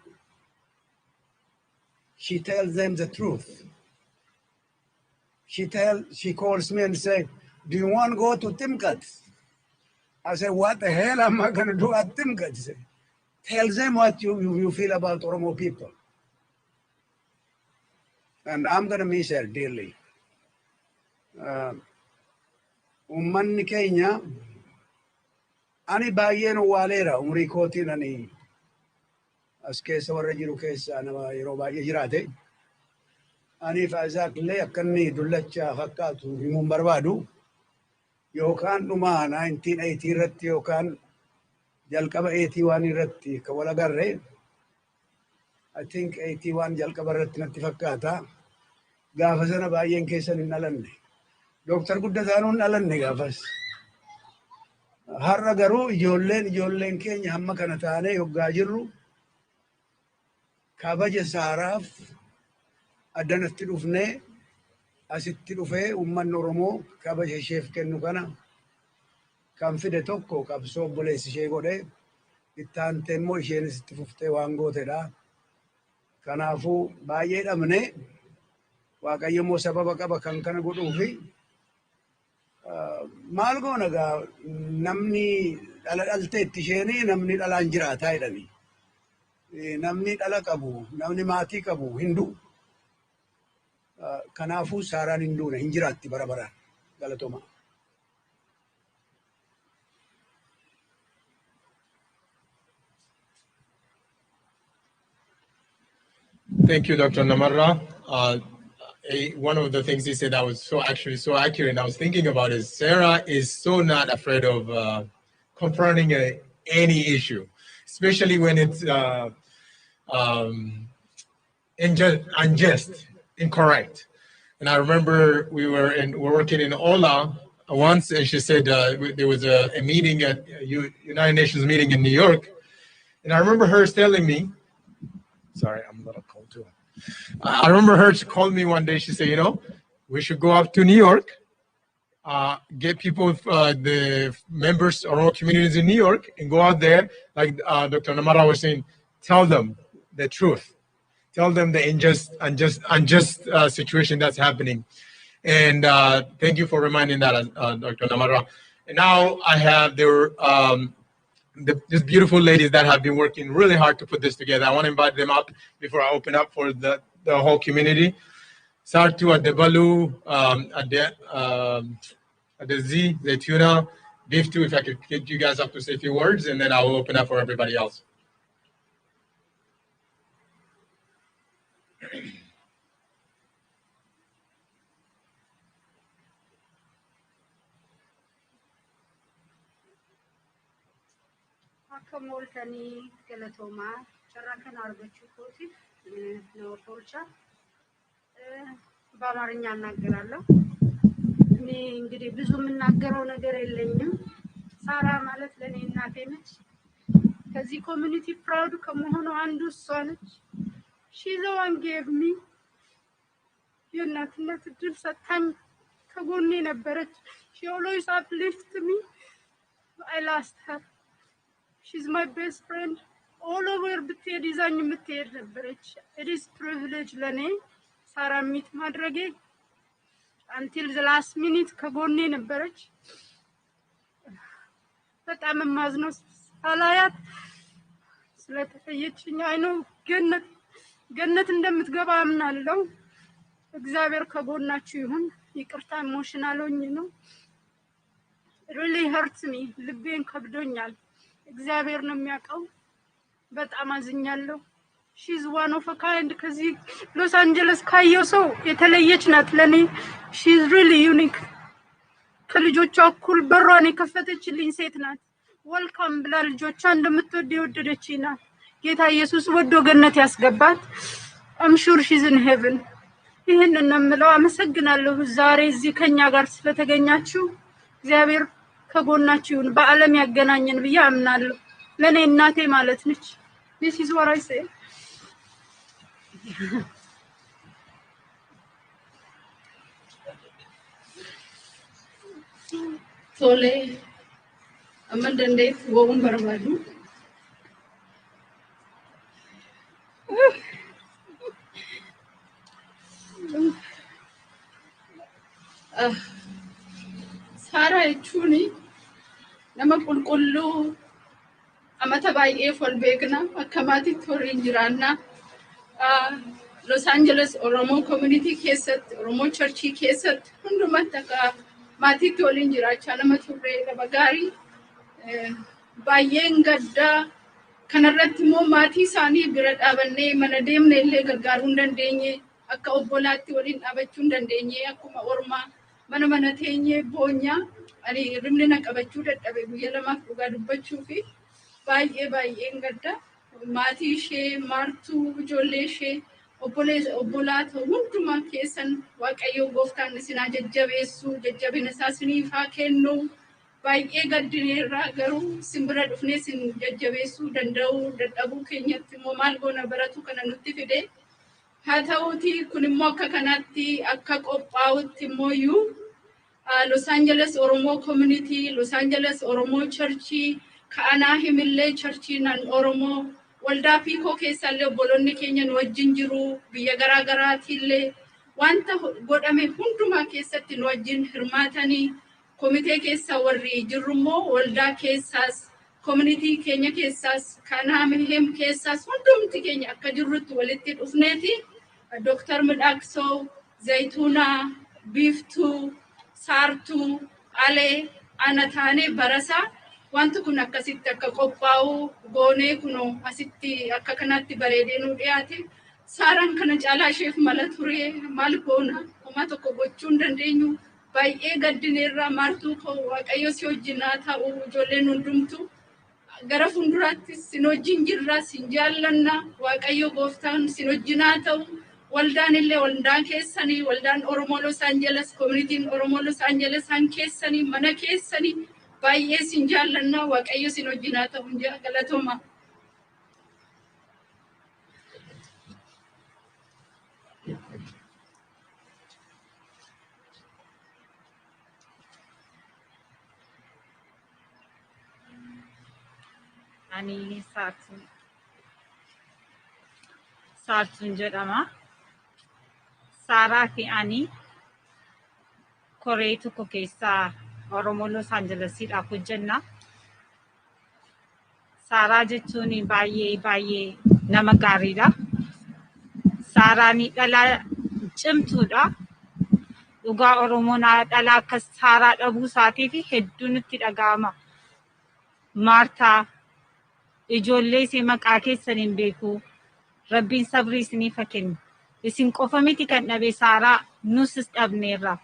She tells them the truth. She calls me and says, do you want to go to Timkat? I said, what the hell am I going to do at Timkat? Tell them what you feel about Oromo people. And I'm going to miss her dearly. Ummanni keenya, ani baay'een waaleera umrii kootiin ani as keessa warra jiru keessa nama yeroo baay'ee jiraate. Aniif Isaac illee akka inni dullacha fakkaatu himuun barbaadu. Yookaan dhuma 1980 irratti yookaan jalqaba 81 irratti ka wal agarre. I think 81 jalqaba irratti natti fakkaata. Gaafa sana baay'een keessan hin dhalanne. Dooktar Guddataanuun dhalanne gaafas. Har'a garuu ijoolleen keenya hamma kana taanee yoggaa jirru kabaja Saaraaf addanatti dhufnee asitti dhufee uummanni Oromoo kabaja isheef kennu kana kan fide tokko qabsoo obboleessi ishee godhee itti aantee immoo isheenis itti fuftee waan gootedha. Kanaafuu baay'ee dhabne Waaqayyo immoo sababa qaba kan kana godhuufi maal goona gaa namni dhala dhalteetti isheenii namni dhalaan jiraataa jedhani. Namni dhala qabu namni maatii qabu hin du'u. Kanaafuu Saaraan hin duune hin jiraatti bara baraan galatooma. Thank you, Dr. Namarra. One of the things he said that was so accurate, and I was thinking about is Sara is so not afraid of confronting any issue, especially when it's unjust, incorrect. And I remember we were working in Ola once, and she said there was a meeting at United Nations meeting in New York, and I remember her telling me, sorry, I'm a little cold too. I remember her, she called me one day, she said, we should go up to New York, get people, the members of our communities in New York, and go out there, like Dr. Namarra was saying, tell them the truth. Tell them the unjust situation that's happening. And thank you for reminding that, Dr. Namarra. And now I have these beautiful ladies that have been working really hard to put this together. I want to invite them up before I open up for the whole community. Sartu, Adebalu, Adezi, Zaytuna, Biftu, if I could get you guys up to say a few words, and then I will open up for everybody else. Moltani Galatoma, Charakan Arbachukotif, no Tolcha, Bamarina Nagaralo, me እንግዲህ ብዙም እናገረው ነገር የለኝም ሳራ ማለት ለኔ እናቴ ነች ከዚህ ኮሚኒቲ ፕራውድ ከመሆኑ አንዱ እሷ ነች she the one gave me የእናትነት እድል ሰጣኝ ከጎኔ ነበረች she always uplifted me I lost her she's my best friend all over ብትሄድ ይዛኝ የምትሄድ ነበረች it is privilege ለኔ ሳራ ሚት ማድረጌ until the last minute ከጎኔ ነበረች በጣም ማዝነው አላያት ስለተፈየችኝ አይኑ ገነት እንደምትገባ አምናለሁ እግዚአብሔር ከጎናችሁ ይሁን ይቅርታ ኢሞሽናል ሆኜ ነው really hurts me ልቤን ከብዶኛል እግዚአብሔር ነው የሚያውቀው በጣም አዝኛለሁ she's one of a kind ከዚህ ሎስ አንጀለስ ካየው ሰው የተለየች ናት ለኔ she's really unique ከልጆቿ እኩል በሯን የከፈተችልኝ ሴት ናት welcome ብላ ልጆቿ እንደምትወድ የወደደችኝ ናት ጌታ ኢየሱስ ወዶ ገነት ያስገባት I'm sure she's in heaven ይሄንን ነው አመሰግናለሁ ዛሬ እዚህ ከኛ ጋር ስለተገኛችሁ እግዚአብሔር ከጎናችሁ ይሁን በአለም ያገናኘን ብዬ አምናለሁ ለኔ እናቴ ማለት ነች this is what I say Sole amandande won barbadu Sara chuni nama qulqullu amata baay'ee folbeekna akkamati torin jiraanna Los Angeles Oromo community keessatti Oromo church keessatti hundumatti akka maatii tolin jiraachaa nama turre laba gaarii baay'een gaddaa kanarratti immoo maatii isaanii bira dhaabannee mana deemne illee gargaaruu hin dandeenye akka obbolaatti waliin dhaabachuu hin dandeenye akkuma ormaa mana teenye boonya ani rimni na qabachuu dadhabe guyyaa lamaaf dhugaa dubbachuu fi baay'een gadda maatii ishee maartuu ijoollee ishee obbolaat hundumaa keessan Waaqayyo gooftaan isin haa jajjabeessu jajjabina isaa isiniif haa kennu baay'ee gaddineerra garuu simbira dhufnee sin jajjabeessuu danda'u dadhabuu keenyatti immoo maal goona baratu kana nutti fide haa ta'uuti kun immoo akka kanatti akka qophaa'utti immoo Los Angeles Oromo community, Los Angeles Oromo Churchi, Kaana Himille Churchi nan Oromo, waldaa fiikoo keessallee obboloonni keenya nu wajjin jiru, biyya garaa garaatiillee wanta godhame hundumaa keessatti nu wajjin hirmaatanii komitee keessa warri jirru immoo waldaa keessaas community keenya keessaas Kaana Him keessaas hundumti keenya akka jirrutti walitti dhufneeti Dr. Midhaksoo, Zayituunaa, Biiftuu, Saartuu, Alee, Anataanee, Barasaa wanti kun akkasitti akka qophaa'u goonee kunoo asitti akka kanatti bareedee nu dhiyaate Saaraan kana caalaa isheef mala ture maal goona homaa tokko gochuu hin dandeenyu baay'ee gaddineerra maartuu koo Waaqayyo si wajjin haa ta'u ijoolleen hundumtu gara fuulduraatti sin wajjin jirra sin jaallanna Waaqayyo gooftaan sin wajjin haa ta'u waldaan illee waldaan keessanii waldaan Oromoo Los Angeles community Oromoo Los Angeles han keessanii mana keessanii baay'ee sin jaallanna Waaqayyo sin wajjin haa ta'u galatooma. Ani Saartuun jedhama. Saaraa fi ani koree tokko keessaa Oromoo Los Angelesiidhaaf hojjenna. Saaraa jechuun baay'ee nama gaariidha. Saaraan dhalaa cimtuudha. Dhugaa Oromoon dhalaa akka Saaraa dhabuu isaatii fi hedduu nutti dhaga'ama. Maartaa ijoollee isii maqaa keessan hin beeku. Rabbiin sabrii isiniif haa kennu. Isin qofa miti kan dhabe Saaraa nusis dhabneerra.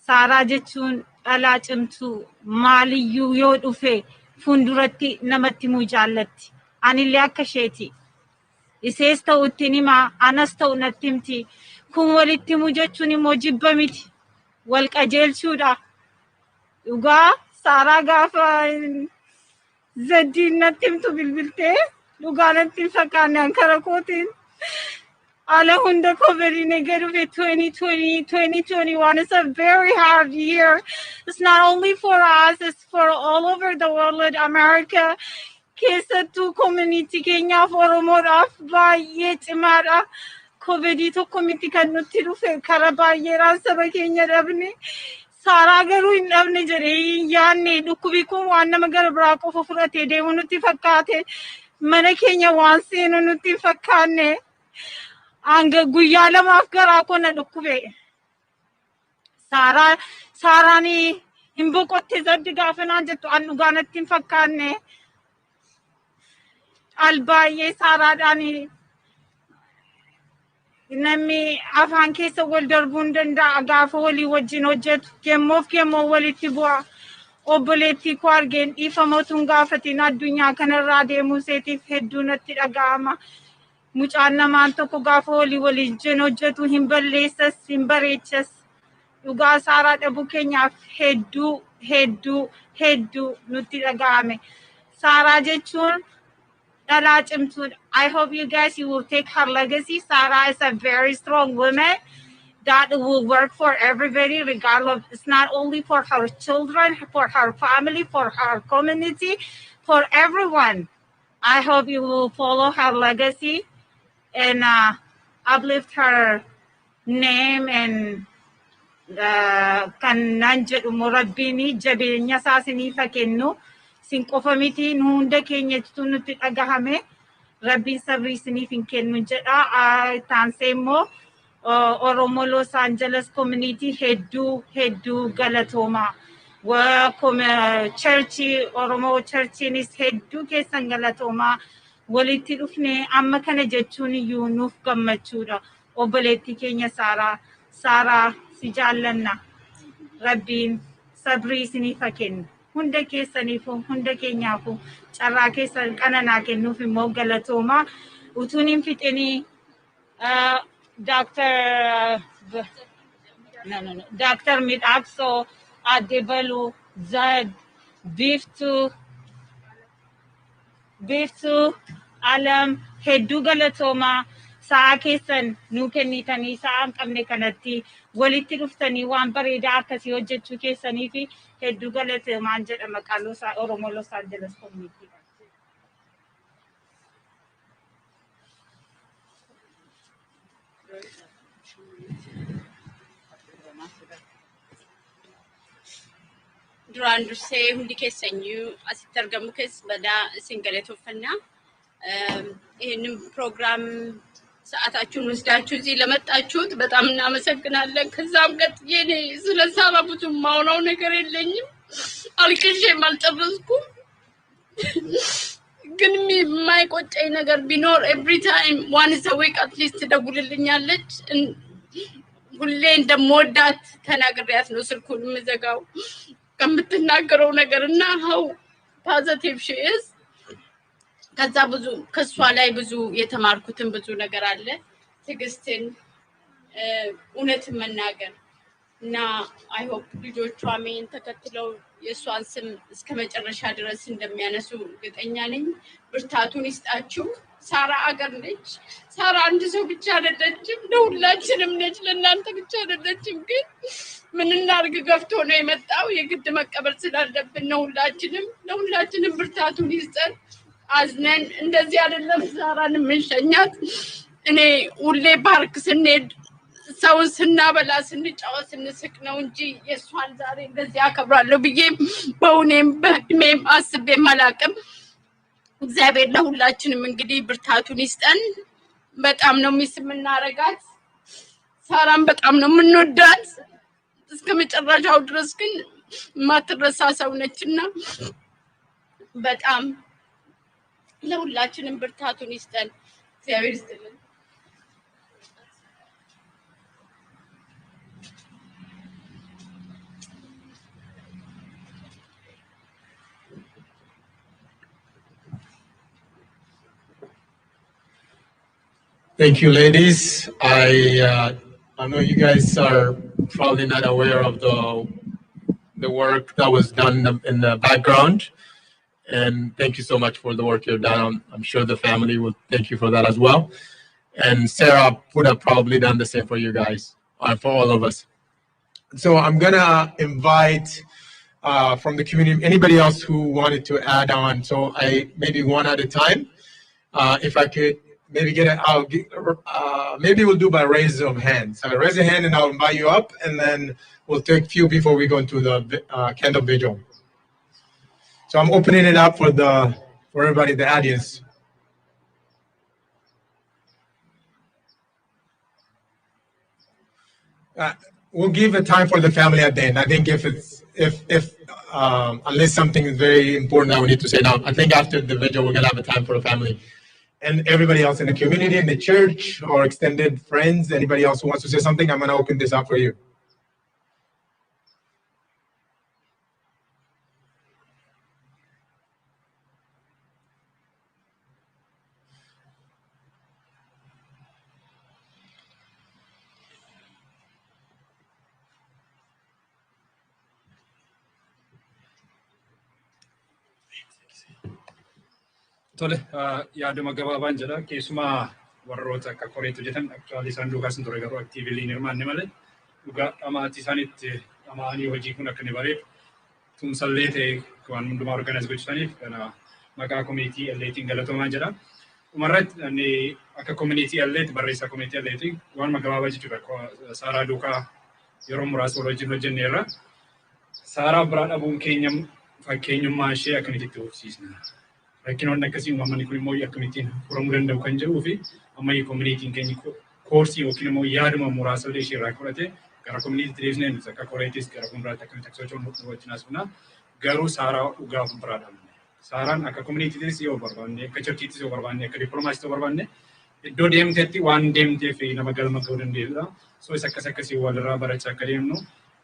Saaraa jechuun dhalaa cimtuu maaliyyuu yoo dhufe fuulduratti namatti himuu jaallatti. Anillee akka isheeti. Isees ta'u ittiin himaa anas ta'u natti himti. Kun walitti himuu jechuun immoo jibba miti. Wal qajeelchuudha. Dhugaa Saaraa gaafa zaddiin natti himtu bilbiltee dhugaa natti hin fakkaanne ankara kootiin. Ala hunda COVID negative 2021 is a very hard year. It's not only for us, it's for all over the world. America, keessattuu community keenyaaf Oromoodhaaf baay'ee cimaadha. COVID tokko miti kan nutti dhufe karaa baay'eedhaan saba keenya dhabne. Saaraa garuu hin dhabne jedhee hin yaadne dhukkubi kun waan nama gara biraa qofa fudhatee deemu nutti fakkaate. Mana keenya waan seenu nutti hin fakkaanne. Anga guyyaa lamaaf garaa koo na dhukkube. Saaraan hin boqotte zaddi gaafa naan jettu an dhugaa natti hin fakkaanne. Al baay'ee Saaraadhaan namni afaan keessa wal darbuu hin danda'a gaafa walii wajjin hojjetu. Gemmoo walitti bu'a. Obboleettii koo argeen dhiifamotuun gaafatiin addunyaa kanarraa deemuu seetiif hedduu natti dhaga'ama. Mucaan namaan tokko gaafa walii wajjin hojjetu hin balleessas hin bareechas. Dhugaa Saaraa dhabuu keenyaaf hedduu nutti dhaga'ame. Saaraa jechuun dhalaa cimtuudha. I hope you guys will take her legacy. Sara is a very strong woman that will work for everybody regardless. It's not only for her children, for her family, for her community, for everyone. I hope you will follow her legacy and uplift her name and kan nan jedhu Rabbini jabeenya isaa isiniif haa kennu. Sin qofa miti nu hunda keenyatu nutti dhagahame. Rabbiin sabrii isiniif haa kennu jedha. Taansee immoo Oromo Los Angeles community hedduu galatooma. Churchi Oromo churchiinis hedduu keessan galatooma. Walitti dhufne amma kana jechuun iyyuu nuuf gammachuudha. Obboleettii keenya Saaraa si jaallanna. Rabbiin sabrii isiniif haa kennu. hunda keessaniifu hunda keenyaafu carraa keessan qananaa kennuuf immoo galatooma utuun hin fixinii Dr. Midakso Adde Balu Zad Biftu Alam hedduu galatooma sa'a keessan nuu kennitanii sa'a hin qabne kanatti walitti dhuftanii waan bareedaa akkasii hojjechuu keessanii fi hedduu galatoomaan jedha maqaan Oromoo Los Angeles Community. Duraan dursee hundi keessanyuu asitti argamu keessa badaa isin galateeffannaa. ይህንን ፕሮግራም ሰዓታችሁን ወስዳችሁ እዚህ ለመጣችሁት በጣም እናመሰግናለን። ከዛም ቀጥዬ እኔ ስለ ሳራ ብዙ የማውራው ነገር የለኝም። አልቅሼም አልጨረስኩም። ግን የማይቆጨኝ ነገር ቢኖር ኤቭሪ ታይም ዋንስ አ ዊክ አትሊስት ትደውልልኛለች። ሁሌ እንደምወዳት ተናግሬያት ነው ስልኩን የምዘጋው ከምትናገረው ነገርና how positive she is ከዛ ብዙ ከሷ ላይ ብዙ የተማርኩትን ብዙ ነገር አለ ትግስትን እውነት መናገር እና I hope ልጆቿ ሜን ተከትለው የሷን ስም እስከ መጨረሻ ድረስ እንደሚያነሱ እርግጠኛ ነኝ ብርታቱን ይስጣችሁ ሳራ አገር ነች ሳራ አንድ ሰው ብቻ አይደለችም ለሁላችንም ነች ለእናንተ ብቻ አይደለችም ግን ምን እናርግ ገፍቶ ነው የመጣው የግድ መቀበል ስላለብን ነው ለሁላችንም ብርታቱን ይስጠን አዝነን እንደዚህ አይደለም ሳራን ምንሸኛት እኔ ሁሌ ፓርክ ስንሄድ ሰው ስናበላ ስንጫወት ስንስቅ ነው እንጂ የሷን ዛሬ እንደዚህ አከብራለሁ ብዬ በእውነም በህልሜም አስቤ ማላቅም እግዚአብሔር ለሁላችንም እንግዲህ ብርታቱን ይስጠን በጣም ነው የምናረጋት ሳራን በጣም ነው የምንወዳት እስከ መጨረሻው ድረስ ግን ማትረሳ ሰው ነችና በጣም ለሁላችንም ብርታቱን ይስጠን እግዚአብሔር ይስጥልን Thank you, ladies. I know you guys are probably not aware of the work that was done in the background, and thank you so much for the work you've done. I'm sure the family will thank you for that as well. And Sarah would have probably done the same for you guys, for all of us. So I'm gonna invite from the community anybody else who wanted to add on. So maybe one at a time. If I could. Maybe we'll do by raise of hands. So raise your hand and I'll invite you up, and then we'll take a few before we go into the candle vigil. So I'm opening it up for everybody, the audience. We'll give a time for the family at the end. I think if unless something is very important that we need to say now, I think after the vigil we're gonna have a time for the family. And everybody else in the community, in the church, or extended friends, anybody else who wants to say something, I'm going to open this up for you. Tole, yaaduma gabaabaan jedha keessumaa warroota akka koreetu jedhan aktuaalii isaan duukaas hin ture garuu aktiiviliin hirmaanne malee dhugaa dhamaatii isaaniitti dhamaanii hojii kun akka ni bareedu tumsallee ta'e waan hundumaa organize gochitaniif kana maqaa komiitii alleetiin galatoomaa jedha. Dhumarratti akka komiitii alleetti barreessaa komiitii alleetti waan gabaabaa jechuudha. Saaraa duukaa yeroo muraasa wajjin hojjenneerra. Saaraa biraa dhabuun keenya fakkeenyummaa ishee akkamitti hubsiisna. Rakkinoonni akkasii uumamanii kun immoo akkamittiin furamuu danda'u kan jedhuu fi ammayyi koominiitiin keenya koorsii yookiin immoo yaaduma muraasa illee ishee irraa fudhatee gara koominiitii deebisnee nuti akka koreetis gara fuulduraatti akkamitti akka socho'u wajjin haasofna. Garuu Saaraa dhugaa fuulduraa dhabne. Saaraan akka koominiitiitis yoo barbaanne, akka churchiittis yoo barbaanne, akka dippiloomaasiitis yoo barbaanne iddoo deemteetti waan deemteef nama galma ga'uu dandeessudha. So isa akkasii walirraa barachaa akka deemnu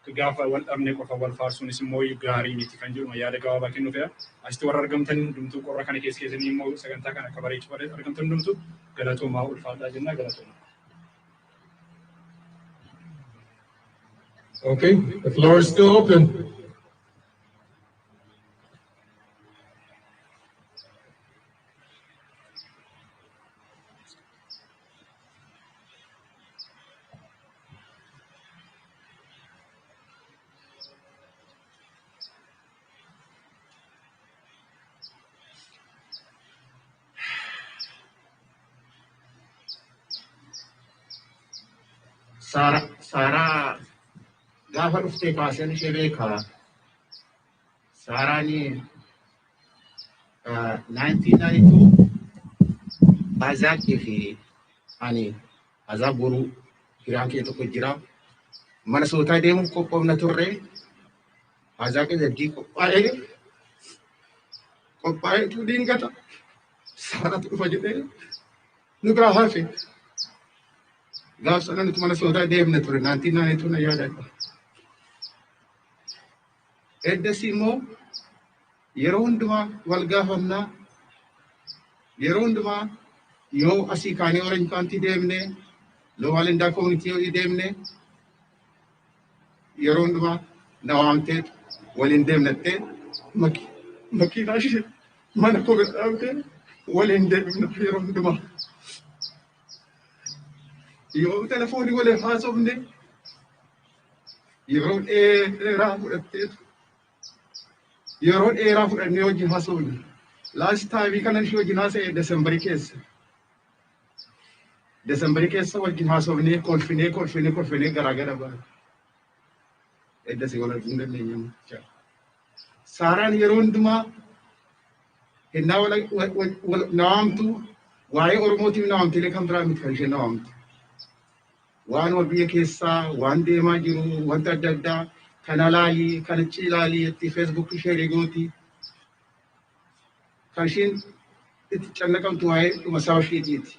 gaafa wal dhabne qofa wal faarsuunis immoo gaarii miti kan jiru yaada gabaabaa kennuuf yaa asitti warra argamtan hundumtuu qorra kana keessanii immoo sagantaa kana akka bareechu argamtan hundumtuu galatoomaa ulfaataa jenna galatoomaa. Okay, the floor is still open. Sara gaafa dhuftee kaaseen ishee beekaa. Saaraani 1992 Azaaqii fi ani Azaaq boruu hiraan kee tokko jira. Mana sootaa deemuun qophoofna turre. Azaaqii daddii qophaa'eetu diingata. Saaratu dhufa jedhee nu biraa hafe. Gaaf sana nuti mana sootaa deemne ture 1992 na yaadadha. Eddas immoo yeroo hundumaa wal gaafannaa yeroo hundumaa yoo asii kaanee Orange County deemne Lowallindaa Community yoo deemne yeroo hundumaa na waamtee waliin deemnattee makiinaa ishee mana koo bira dhaabdee waliin deemna yeroo hundumaa. Yoo telefoonii waliin haasofne yeroo dheeraa fudhatteetu. Yeroo dheeraa fudhannee wajjin haasofne. Last time kanan ishee wajjin haasa'e Desembarii keessa. Desembarii keessa wajjin haasofnee kolfinee garaagara baana. Eddasii wal arguu hin dandeenye. Saaraan yeroo hundumaa hennaa wal nawaamtu waa'ee Oromootiif nawaamtilee kan biraa miti kan isheen nawaamtu. Waan wal biyya keessaa waan deemaa jiru wanta adda addaa kana laalii kana cilaalii itti Facebook ishee gooti. Kan isheen itti cannaqamtu waa'ee dhuma saba isheetiiti.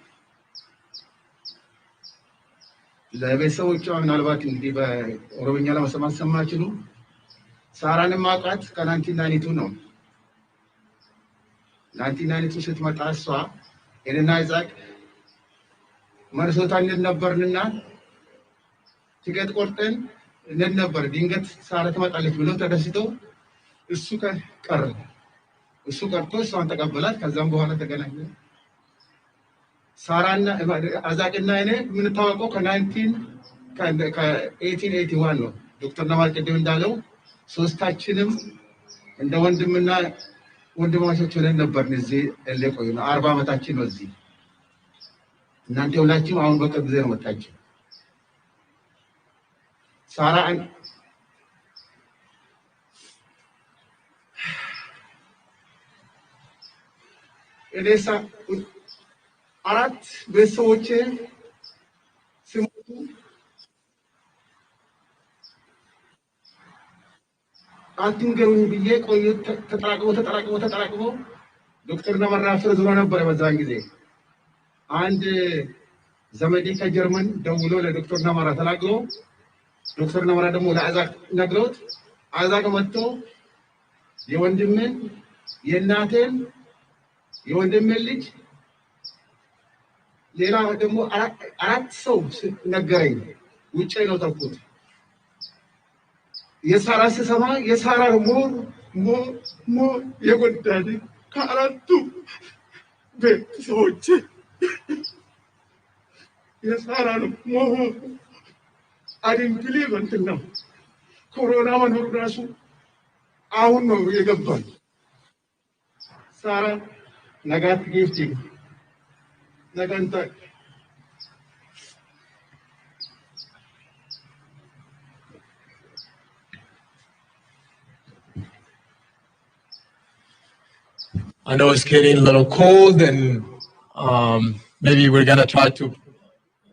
ለቤተሰቦቿ ምናልባት እንግዲህ በኦሮምኛ ለመስማት ሰማችሉ። ሳራን ማውቃት ከ1992 ነው። 1992 ስትመጣ እሷ እኔና ይዛቅ መርሶታ ነበርንና ትኬት ቆርጠን ነበር። ድንገት ሳራ ትመጣለች ብለው ተደስተው እሱ ቀርቶ እሷን ተቀበላት። ከዛም በኋላ ተገናኘን። ሳራና አዛቅና እኔ የምንታወቀው ከ1881 ነው። ዶክተር ነዋል ቅድም እንዳለው ሶስታችንም እንደ ወንድምና ወንድማቾች ሆነን ነበርን። እዚህ ቆየን 40 ዓመታችን ነው እዚህ። እናንተ ሁላችሁም አሁን በቅርብ ጊዜ ነው መጣችሁ። ሳራ እኔሳ አራት ቤተሰቦቼ ሲሞቱ አትንገሩኝ ብዬ ቆየ። ተጠራቅሞ ዶክተር ነመራ ፍርዝሮ ነበር። በዛን ጊዜ አንድ ዘመዴ ከጀርመን ደውሎ ለዶክተር ነመራ ተናግሮ ዶክተር ነመራ ደግሞ ለአዛቅ ነግሮት አዛቅ መጥቶ የወንድሜን የእናቴን የወንድሜን ልጅ ሌላ ደግሞ አራት ሰው ነገረኝ። ውጪ ነው ተኩት። የሳራ ስሰማ የሳራ ሞ የጎዳኝ ከአራቱ ቤተሰቦቼ የሳራ ሞ አድንግሊ እንትን ነው። ኮሮና መኖሩ ራሱ አሁን ነው የገባኝ። ሳራ ነጋት ጊፍቲንግ ነገንተ I know it's getting a little cold, and maybe we're gonna try to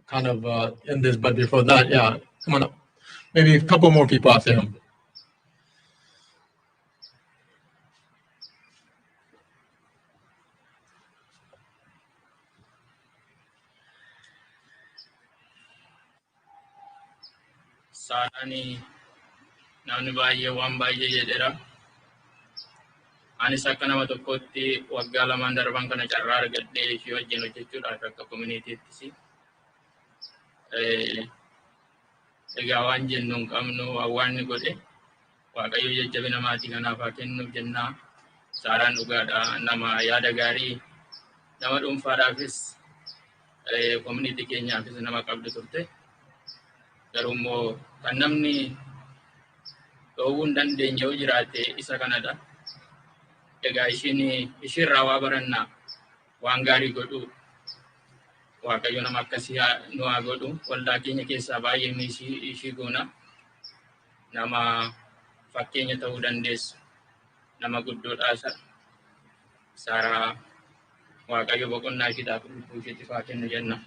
kind of end this. But before that, yeah, come on up. Maybe a couple more people after him. Sarani namni baay'ee waan baay'ee jedheera. Anis akka nama tokkotti waggaa lamaan darban kana carraa argadhee ishee wajjin hojjechuudhaaf akka communityittis. Egaa waan jennu hin qabnu waan ni godhe Waaqayyo jajjabina maatii kanaaf haa kennuuf jennaa. Saaraan dhugaadha nama yaada gaarii nama dhuunfaadhaafis community keenyaafis nama qabdu turte. Garuu immoo kan namni dhoowwuu hin dandeenye yoo jiraate isa kanadha. Egaa ishiirraa waa barannaa waan gaarii godhu Waaqayyo nama akkasii nu haa godhu. Waldaa keenya keessaa baay'een ishii goona. Nama fakkeenya ta'uu dandeessu. Nama guddoodhaa Saaraa Waaqayyo boqonnaa ishiidhaaf lubbuu isheetiif haa kennu jenna.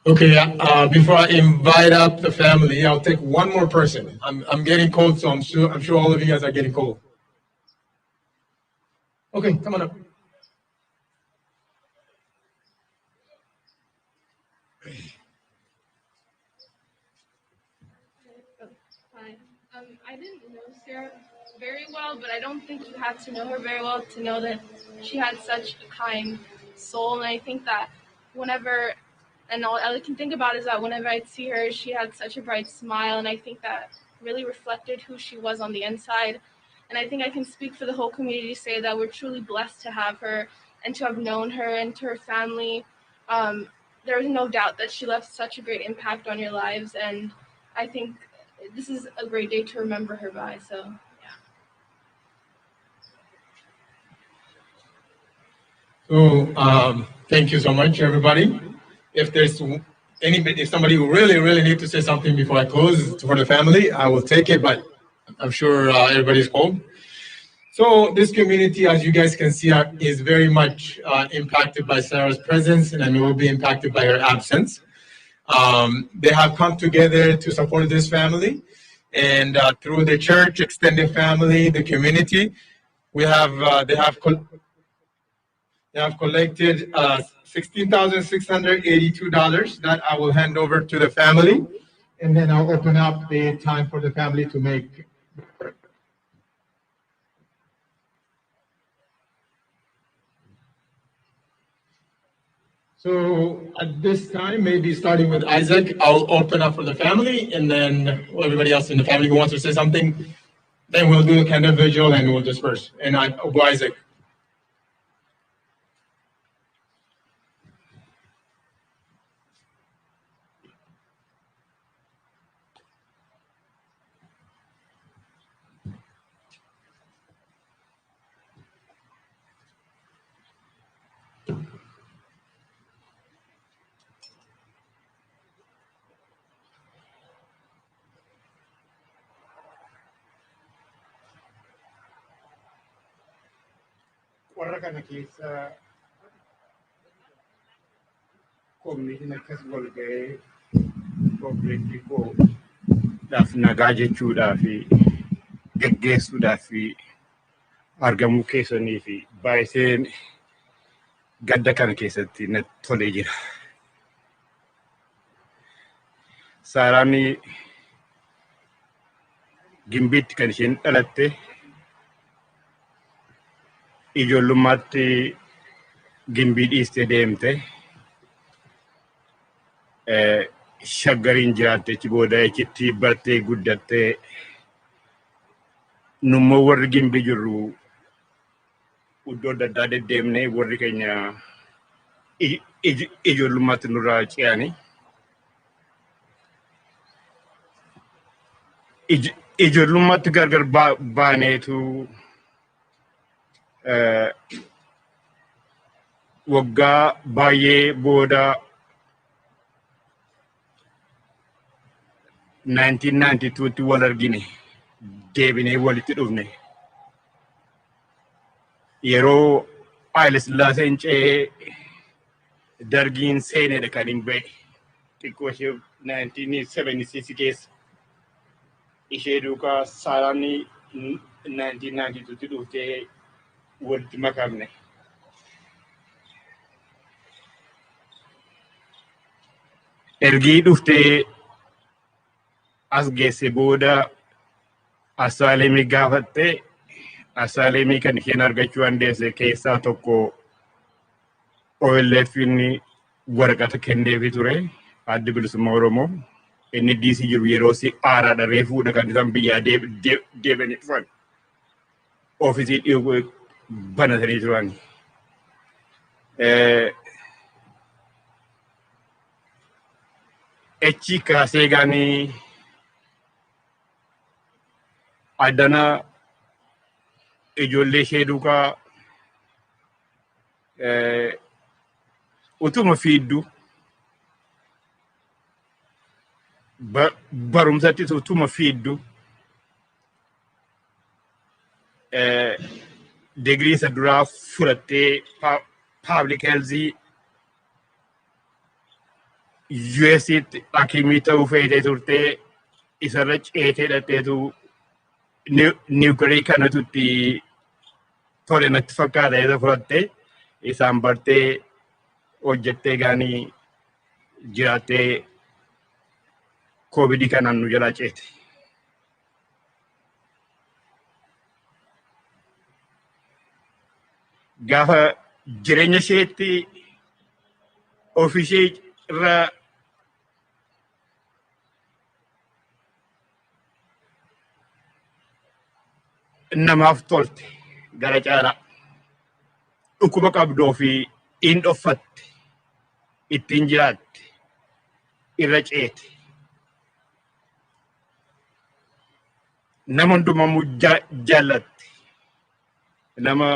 Okay, before I invite up the family, I'll take one more person. I'm getting cold, so I'm sure all of you guys are getting cold. Okay, come on up. Hi. I didn't know Sarah very well, but I don't think you have to know her very well to know that she had such a kind soul. And I think that whenever, and all I can think about is that whenever I'd see her, she had such a bright smile. And I think that really reflected who she was on the inside. And I think I can speak for the whole community to say that we're truly blessed to have her and to have known her and to her family. There is no doubt that she left such a great impact on your lives. And I think this is a great day to remember her by. So, yeah. So, thank you so much, everybody. If there's if somebody who really needs to say something before I close for the family, I will take it, but I'm sure everybody's cold. So this community, as you guys can see, is very much impacted by Sarah's presence, and will be impacted by her absence. They have come together to support this family, and through the church, extended family, the community, they have collected $16,682 that I will hand over to the family, and then I'll open up the time for the family to make. So at this time, maybe starting with Isaac, I'll open up for the family, and then everybody else in the family who wants to say something, then we'll do the candle vigil and we'll disperse. And Isaac. warra kana keessa koominitiin akkas wal ga'ee kooppareetii koodhaaf nagaa jechuudhaaf geggeessuudhaaf argamuu keessanii fi baay'iseen gadda kana keessatti natti tolee jira. Saaraan Gimbiitti kan isheen dhalatte ijoollummaatti Gimbii dhiistee deemte shaggariin jiraatte achi booda achitti bartee guddattee nummoo warri Gimbii jirru iddoo adda addaa deddeemnee warri keenya ijoollummaatti nurraa ce'anii ijoollummaatti gargar baaneetu waggaa baay'ee booda 1992tti wal argine deebinee walitti dhufne yeroo Haile Sillaaseen ce'ee dargiin seenedha kan hin ba'e xiqqoo ishee 1976 keessa ishee duukaa Saaraan 1992tti dhuftee walitti makamne ergii dhuftee as geesse booda asaalemii gaafattee asaalemii kan isheen argachuu dandeesse keessaa tokko OLF inni waraqata kenneefi ture adda bilisummaa Oromoo inni DC jiru yeroo si aaraadha reefuudha kan isaan biyyaa deebanii dhufan ofiisii dhiyoo banatanii turan. Echi kaasee gaanii addana ijoollee ishee duukaa utuma fiiddu barumsattis utuma fiiddu degree isa duraa fudhattee public health USitti akimii ta'uu feetee turtee isarra ceetee hidhatteetu niwukilarii kanatu itti tole natti fakkaata isa fudhattee isaan bartee hojjettee gaanii jiraattee COVID kanaan nu jalaa ceete. Gaafa jireenya isheetti ofishee irraa namaaf tolte gara caalaa dhukkuba qabdoo fi in dhoffatte ittiin jiraatte irra ceete nama hundumaamuu jaallatte nama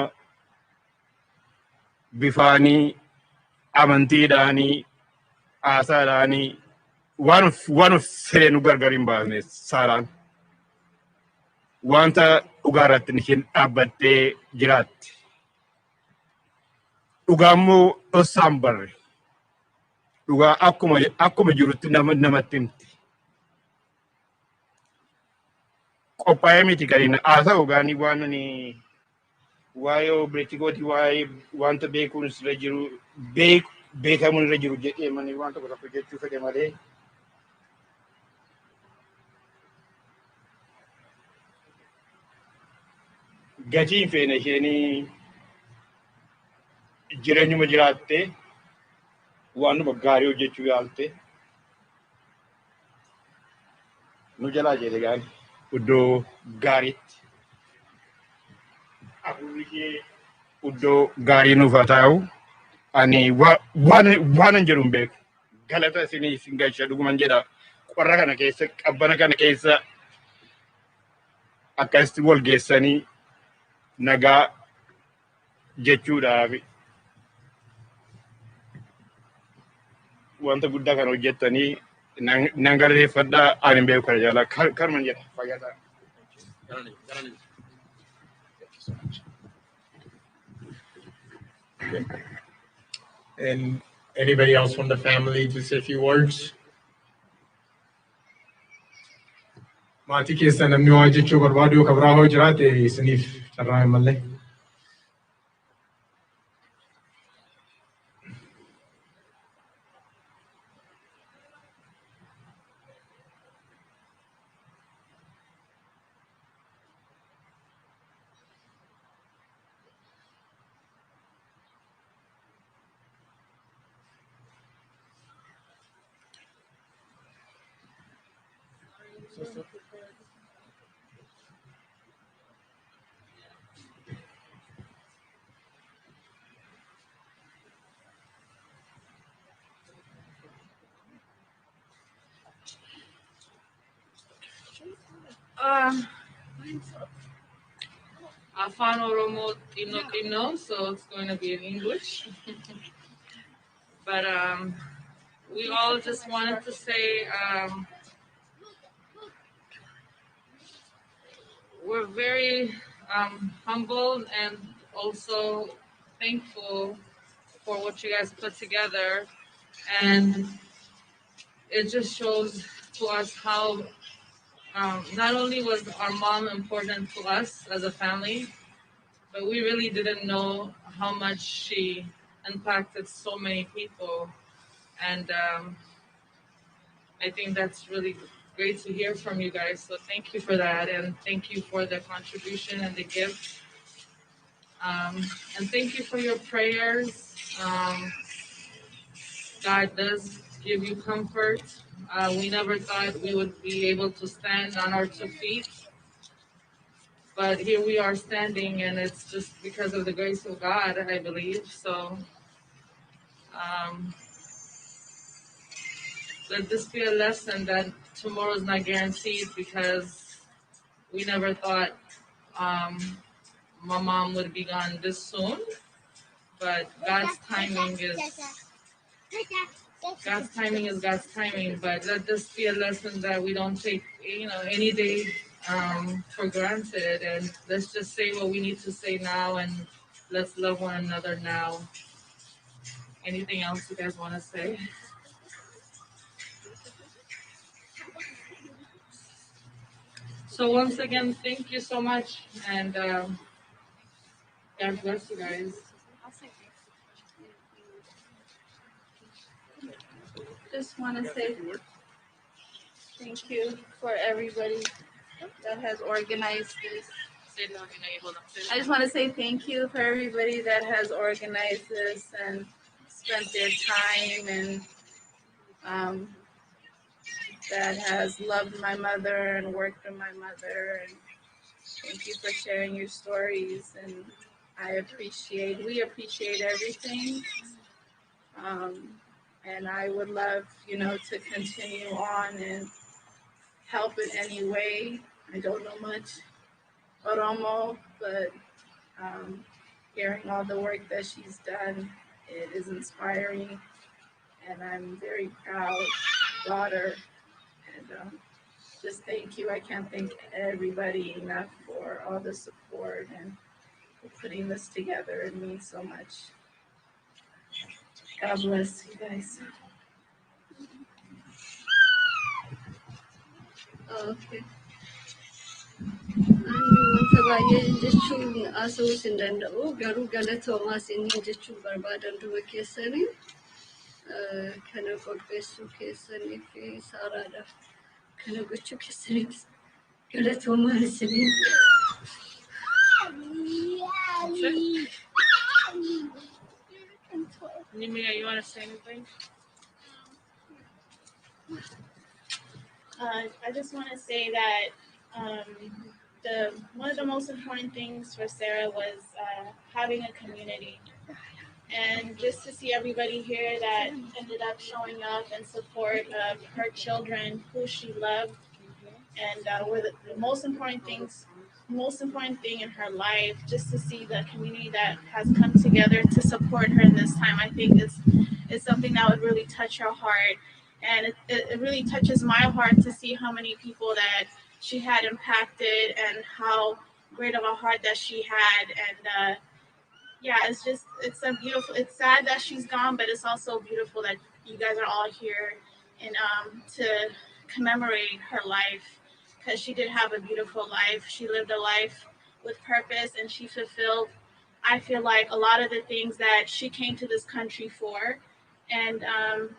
bifaanii amantiidhaanii haasaadhaanii waan fedhe nu gargar hin baasne Saaraan wanta dhugaa irratti isheen dhaabbattee jiraatte. Dhugaa immoo dhossaan barre. Dhugaa akkuma jirutti namatti himti. Qophaa'ee miti kan haasaa ogaanii waan ani waa'ee obreetikooti waa'ee wanta beekuun irra jiru beekamuun irra jiru jedhee manii waan tokko tokko jechuu fedhe malee. Gatiin feene isheenii jireenyuma jiraattee waanuma gaarii hojjechuu yaalte nu jalaa jeete gaani iddoo gaariitti afurii ishee iddoo gaarii nuuf haa taa'u ani waanan jedhu hin beeku galata isinii isin galcha dhuguman jedha qorra kana keessa qabbana kana keessa akkasitti wal geessanii nagaa jechuudhaaf wanta guddaa kan hojjettanii nan galateeffadhaa ani hin beeku kana jaalaa kanuman jedha fayyadaa. And anybody else from the family to say a few words? Maatii keessa namni waa jechuu barbaadu yoo kabraa hoo jiraate isiniif carraa malee. Afan Oromo Tino, so it's going to be in English. But we all just wanted to say we're very humbled and also thankful for what you guys put together. And it just shows to us how not only was our mom important to us as a family, but we really didn't know how much she impacted so many people. And I think that's really great to hear from you guys. So thank you for that, and thank you for the contribution and the gift. And thank you for your prayers. God does give you comfort. We never thought we would be able to stand on our 2 feet, but here we are standing, and it's just because of the grace of God, I believe. So let this be a lesson that tomorrow is not guaranteed, because we never thought my mom would be gone this soon. But God's timing is God's timing. But let this be a lesson that we don't take, any day for granted. And let's just say what we need to say now, and let's love one another now. Anything else you guys want to say? So once again, thank you so much, and God bless you guys. Just want to say thank you for everybody that has organized this. I just want to say thank you for everybody that has organized this and spent their time, and that has loved my mother and worked with my mother. And thank you for sharing your stories. And we appreciate everything. And I would love, to continue on and help in any way. I don't know much Oromo, but hearing all the work that she's done, it is inspiring. And I'm very proud daughter. And just thank you. I can't thank everybody enough for all the support and for putting this together. It means so much. God bless you guys. Okay. Wanta baay'ee jechuun haasa'uus hin danda'u. Garuu galatoomaa isiniin jechuun barbaadan du'a keessanii kana qopheessuu keessanii fi Saaraadhaaf kana gochuu keessaniif galatoomaa isiniin. Nimia, you want to say anything? I just want to say that one of the most important things for Sara was having a community, and just to see everybody here that ended up showing up in support of her children who she loved, and were the most important thing in her life, just to see the community that has come together to support her in this time. I think it's something that would really touch her heart. And it really touches my heart to see how many people that she had impacted and how great of a heart that she had. And it's sad that she's gone, but it's also beautiful that you guys are all here and to commemorate her life, because she did have a beautiful life. She lived a life with purpose, and she fulfilled, I feel like, a lot of the things that she came to this country for. And I'm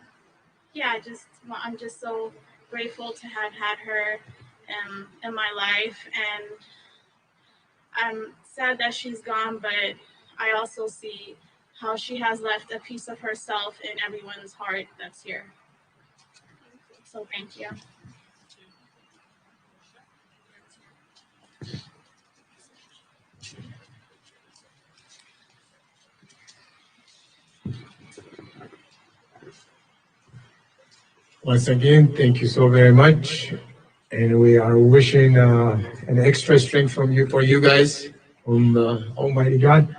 just so grateful to have had her in my life, and I'm sad that she's gone, but I also see how she has left a piece of herself in everyone's heart that's here. So thank you. Once again, thank you so very much, and we are wishing an extra strength for you guys, from Almighty God.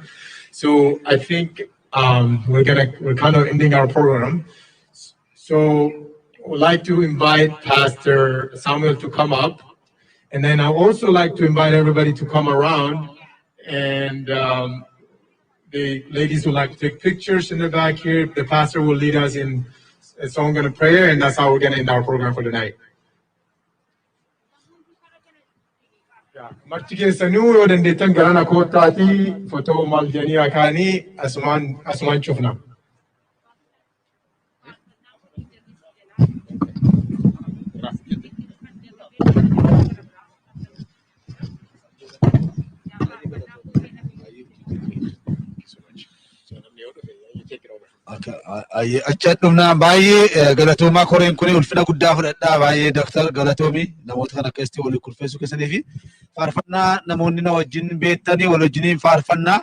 So I think we're kind of ending our program. So we'd like to invite Pastor Samuel to come up, and then I also like to invite everybody to come around, and the ladies would like to take pictures in the back here. The pastor will lead us in a song and a prayer, and that's how we're going to end our program for the night. Marti keessanuu yoo dandeettan garana koottaatii fotoo maal jedhanii akaanii asumaan cufna. Achadumna baay'ee galatoomaa koreen kun ulfina guddaa fudhadhaa baay'ee Dr. Galatoomii namoota kana keessatti waliin kurfeessuu keessanii fi faarfannaa namoonni na wajjin beektanii wal wajjiniin faarfannaa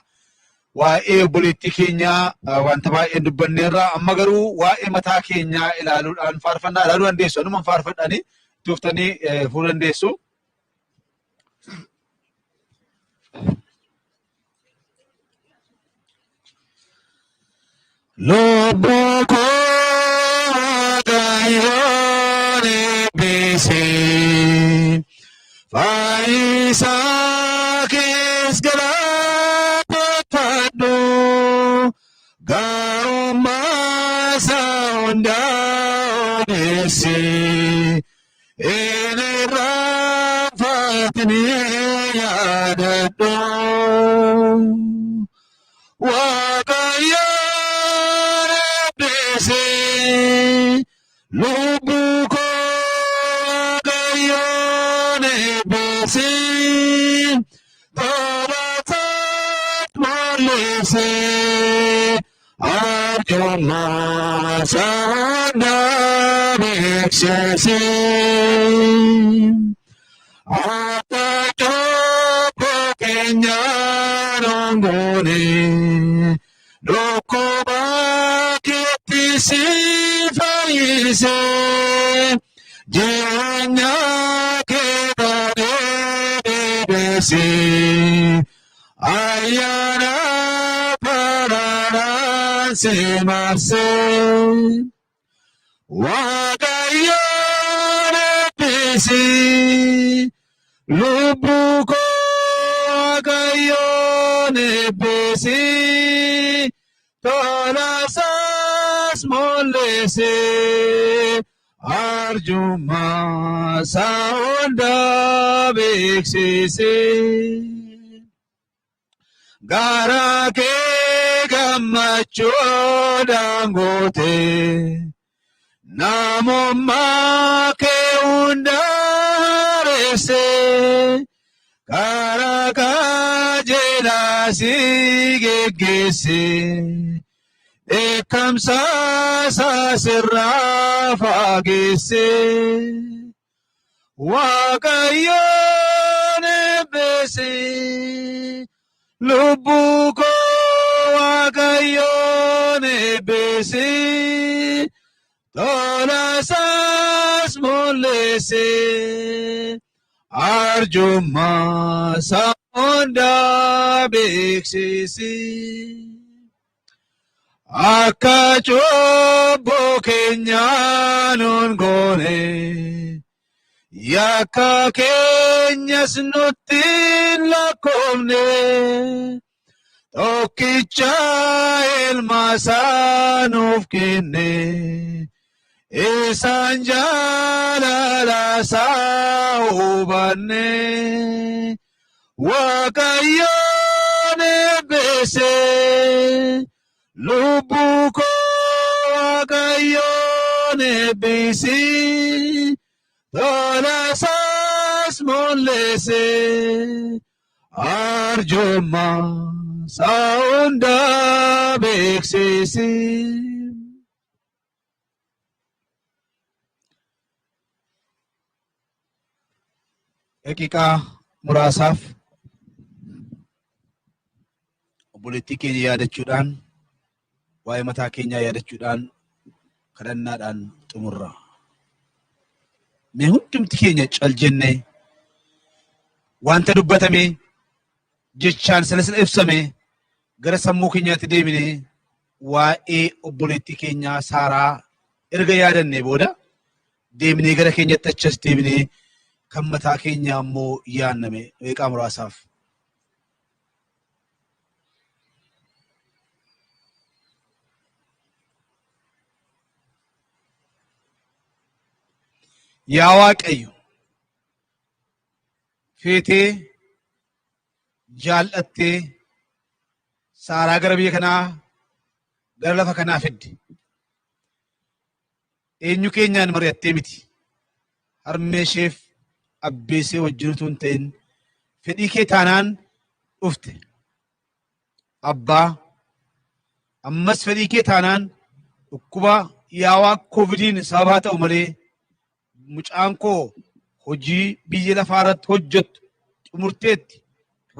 waa'ee obboleettii keenyaa wanta baay'ee dubbanneerra amma garuu waa'ee mataa keenyaa ilaaluudhaan faarfannaa ilaaluu dandeessu anuma faarfadhanii tuuftanii fuudhuu dandeessu. Lobo Kayone Bisi Faisa Kisgala Padu Garuma Saunda Odesi Ene Rafatini Yadado Wakaya Lubuko Gayone Besi Tobatat Molise Arjuna Sana Bexesi Atacho Pokenya Nongone Lokoba Kitisi Faise Janya Kedare Besi Ayana Parara Semase Wagayana Besi Lubuko Wagayane Besi Tolasas Molese Arjuma Saunda Bexese Garake Gamacho Dangote Namoma Ke Undarese Garaka Jela Sigegese Ekamsa Sasira Fagese Wakayone Besi Lubuko Wakayone Besi Tolasas Molese Arjuma Saunda Bexisi Akacho Bokenya Nongone Yaka Kenya Snutin Lakomne Tokicha El Masanov Kine Esanjala La Saubane Wakayone Bese Lubuko Wakayone Besi Tolasas Molese Arjoma Saunda Bexesi Ekika Murasaf obboleettii keenya yaadachuudhaan waa'ee mataa keenyaa yaadachuudhaan kadhannaadhaan xumurra. Mee hundumti keenya cal jennee wanta dubbatame jechaan salasala ibsame gara sammuu keenyaatti deebinee waa'ee obboleettii keenyaa Saaraa erga yaadannee booda deebinee gara keenyatti achas deebinee kan mataa keenyaa immoo yaanname meeqaa muraasaaf. Yaa Waaqayyo feetee jaallattee Saaraa gara biyya kanaa gara lafa kanaa fidde eenyu keenyaan mari'attee miti harmee isheef abbeesee wajjin utuu hin ta'in fedhii kee taanaan dhufte. Abbaa ammas fedhii kee taanaan dhukkuba yaawaa koovidiin sababaa ta'u malee mucaan koo hojii biyya lafaa irratti hojjettu xumurteetti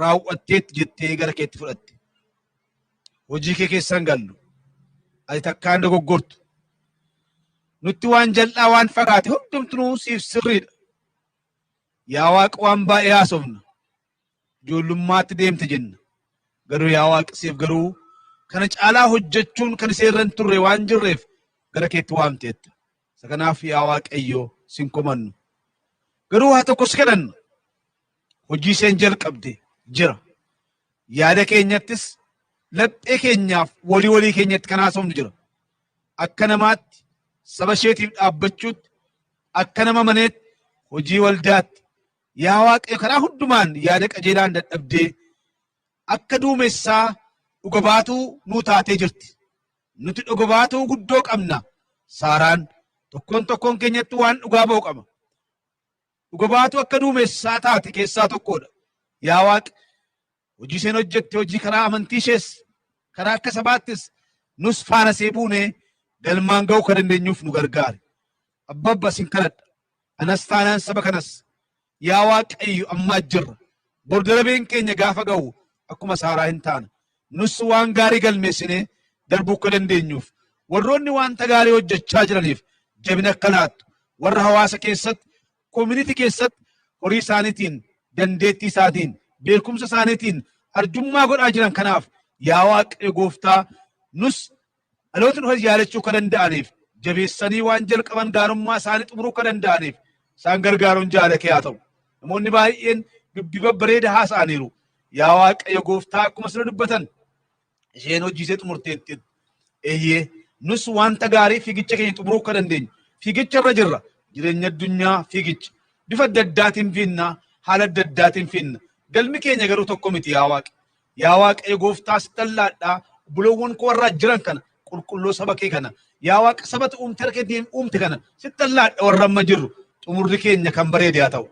raawwatteetti jettee gara keetti fudhatte. Hojii kee keessan gallu ati takkaan dogoggortu. Nutti waan jal'aa waan fagaate hundumtuu siif sirriidha. Yaa Waaqa waan baay'ee haasofna. Ijoollummaatti deemte jenna. Garuu yaa Waaqa siif garuu kana caalaa hojjechuun kan isee irra hin turre waan jirreef gara keetti waamteetta. Isa kanaaf yaa Waaqayyoo sin komannu. Garuu waa tokkos kadhanna. Hojii isheen jalqabde jira. Yaada keenyattis laphee keenyaaf walii keenyatti kan haasofnu jira. Akka namaatti saba isheetiif dhaabbachuutti akka nama maneetti hojii waldaatti yaa Waaqayyo karaa hundumaan yaada qajeelaan dadhabdee akka duumessaa dhuga baatuu nuu taatee jirti. Nuti dhuga baatuu guddoo qabna. Saaraan tokkoon keenyatti waan dhugaa ba'u qaba. Dhuga baatuu akka duumessaa taate keessaa tokkodha. Yaa Waaqa hojii isheen hojjette hojii karaa amantii ishees karaa akka sabaattis nus faana see buunee galmaan ga'uu kan dandeenyuuf nu gargaare. Abbaa sin kadhadha. Anas taanaan saba kanas yaa Waaqayyo ammaa jirra. Bordarbeen keenya gaafa ga'u akkuma Saaraa hin taana. Nus waan gaarii galmeessinee darbuu akka dandeenyuuf warroonni wanta gaarii hojjechaa jiraniif jabina akka laattu warra hawaasa keessatti koominiti keessatti horii isaaniitiin dandeettii isaatiin beekumsa isaaniitiin arjummaa godhaa jiran kanaaf yaa Waaqayyo gooftaa nus dhaloota dhufan yaadachuu akka danda'aniif jabeessanii waan jalqaban gaarummaa isaanii xumuruu akka danda'aniif isaan gargaaruun jaala kee haa ta'u. Namoonni baay'een dubbii bareedaa haasa'aniiru. Yaa Waaqayyo gooftaa akkuma sirna dubbatan isheen hojii ishee xumurteetti. Eeyyee nus wanta gaarii fiigicha keenya xumuruu akka dandeenyu fiigicha irra jirra. Jireenya addunyaa fiigicha bifa adda addaatiin fiinna haala adda addaatiin fiinna. Galmi keenya garuu tokko miti yaa Waaqa. Yaa Waaqayyo gooftaa si tallaadhaa buloowwan koo warraa jiran kana qulqulluu saba kee kana yaa Waaqa sabata uumte kana si tallaadha warra amma jirru xumurri keenya kan bareede haa ta'u.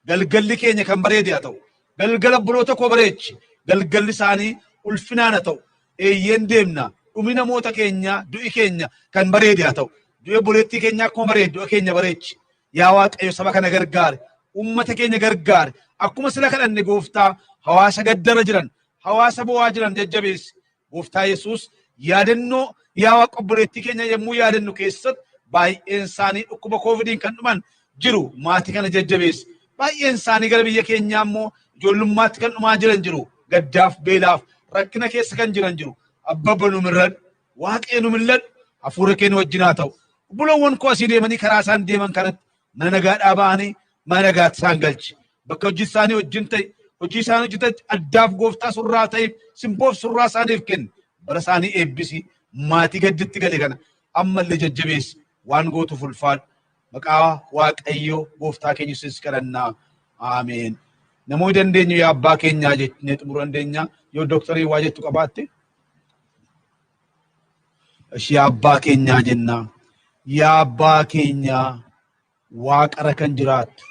Galgalli keenya kan bareede haa ta'u. Galgala buloota koo bareechi. Galgalli isaanii ulfinaan haa ta'u. Eeyyeen deemna. Dhumi namoota keenya du'i keenya kan bareede haa ta'u. Du'e buleettii keenya akkuma bareedu du'a keenya bareechi. Yaa Waaqayyo saba kana gargaare. Uummata keenya gargaare. Akkuma sila kadhanne gooftaa hawaasa gaddara jiran hawaasa bo'aa jiran jajjabeessi. Gooftaa Yesuus yaadannoo yaa Waaqa obboleettii keenya yommuu yaadannu keessatti baay'een isaanii dhukkuba koovidiin kan dhuman jiru maatii kana jajjabeessi. Baay'een isaanii gara biyya keenyaa immoo ijoollummaatti kan dhumaa jiran jiru. Gaddaaf beelaaf rakkina keessa kan jiran jiru. Abbabba nu milladhu. Waaqayyo nu milladhu. Hafuura keenya wajjin haa ta'u. Buloowwan koo asii deemanii karaa isaan deeman kanatti mana nagaadhaa ba'anii mana nagaatti isaan galchi. Bakka hojii isaanii wajjin ta'e hojii isaanii hojjetan addaaf gooftaa surraa ta'eef simboof surraa isaaniif kenni. Bara isaanii eebbisi. Maatii gadditti gale kana ammallee jajjabeessi. Waan gootuuf ulfaadhu. Maqaa Waaqayyoo gooftaa keenya Yesuus kadhannaa. Ameen. Namoonni dandeenyu yaa abbaa keenyaa jennee xumuruu dandeenya. Yoo dooktarii waa jettu qabaatte. Yaa abbaa keenyaa jennaa. Yaa abbaa keenyaa waaqara kan jiraattu.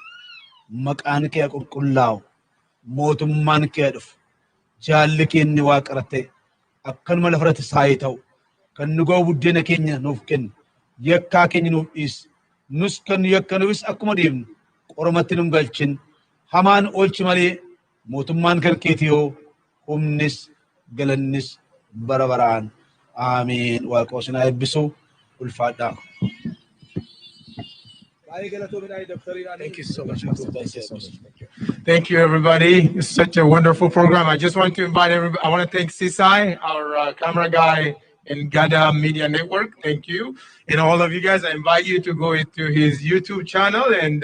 Maqaan kee qulqullaa'u. Mootummaan kee dhufu. Jaalli keenya waaqara ta'e. Akkanuma lafarratti saayee ta'u. Kan nu ga'u buddeena keenya nuuf kennu. Yakkaa keenya nuuf dhiisi. Nus kan yakka nuufis akkuma deemnu qoromatti nu galchin. Hamaan oolchi malee mootummaan kan keeti yoo humnis galannis bara baraan. Ameen. Waaqoo sinaa eebbisu ulfaadhaa. Thank you so much. Thank you, everybody. It's such a wonderful program. I just want to invite everybody. I want to thank Sisai, our camera guy in Gada Media Network. Thank you. And all of you guys, I invite you to go into his YouTube channel and,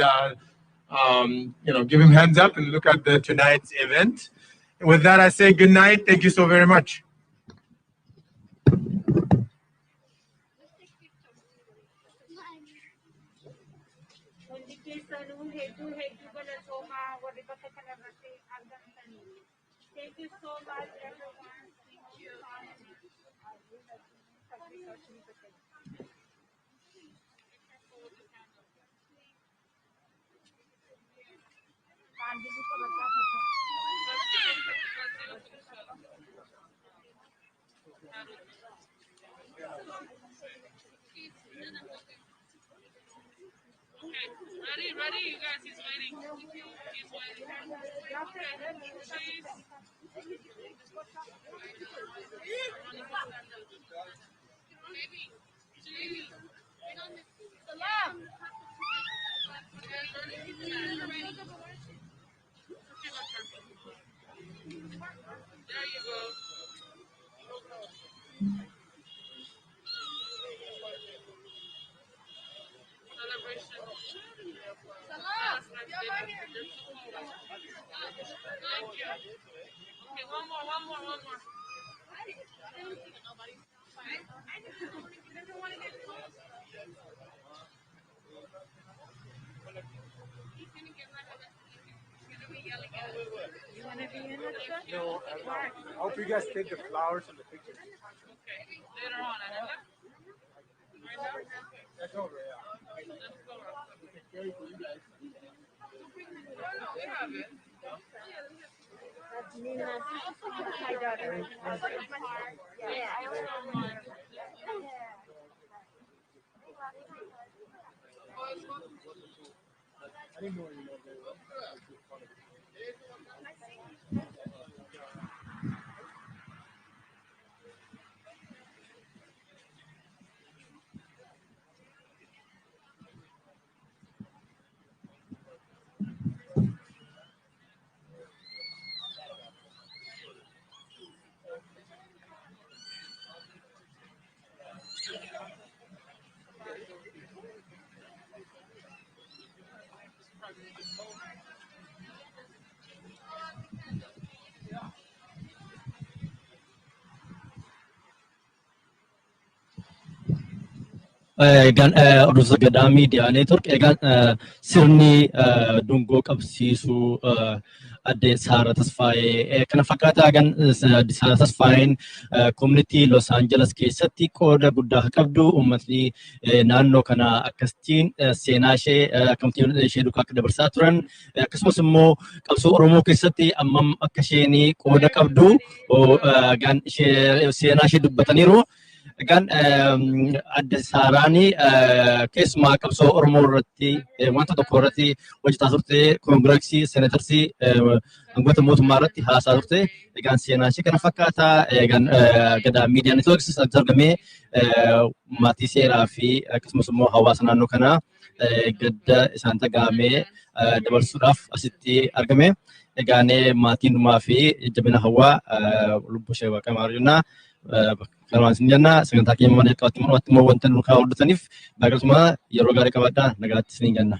give him hands up and look at tonight's event. And with that, I say good night. Thank you so very much. Thank you so much, everyone. Ready? You guys, he's waiting. He's waiting. There you go. Celebration. Thank you. Okay, one more. No, I hope you guys take the flowers and the pictures. Okay, later on. Right now? That's over, yeah. Let's go. Carry for you guys. No, we have it. My daughter. Yeah, I also have mine. I didn't know you know very well. Egaan Oduu Gadaa Miidiyaa Neetwork egaan sirni dungoo qabsiisuu Adde Sara Tesfaye kana fakkaataa egaan Adde Sara Tesfayeen community Los Angeles keessatti qooda guddaa qabdu uummatni naannoo kana akkasitiin seenaa ishee akkamitti ishee duukaa akka dabarsaa turan akkasumas immoo qabsoo Oromoo keessatti ammam akka isheen qooda qabdu egaan seenaa ishee dubbataniiru. Egaan Adde Saraan keessumaa qabsoo Oromoo irratti wanta tokko irratti hojjetaa turte koongiraaksii seenatarsii hangoota mootummaa irratti haasaa turte egaan seenaa ishee kana fakkaataa egaan Gadaa Miidiyaa Neetworks argamee maatii seeraa fi akkasumas immoo hawaasa naannoo kanaa gadda isaan dhagahamee dabarsuudhaaf asitti argame egaan maatiin dhumaa fi jabina hawaa lubbuu ishee waaqamaa arjunaa Kalmaan sinjanna sagantaa keenya mana qabaatti immoo wanti nu kaa hordofaniif baay'atuma yeroo gaarii qabadhaa nagaatti isin jenna.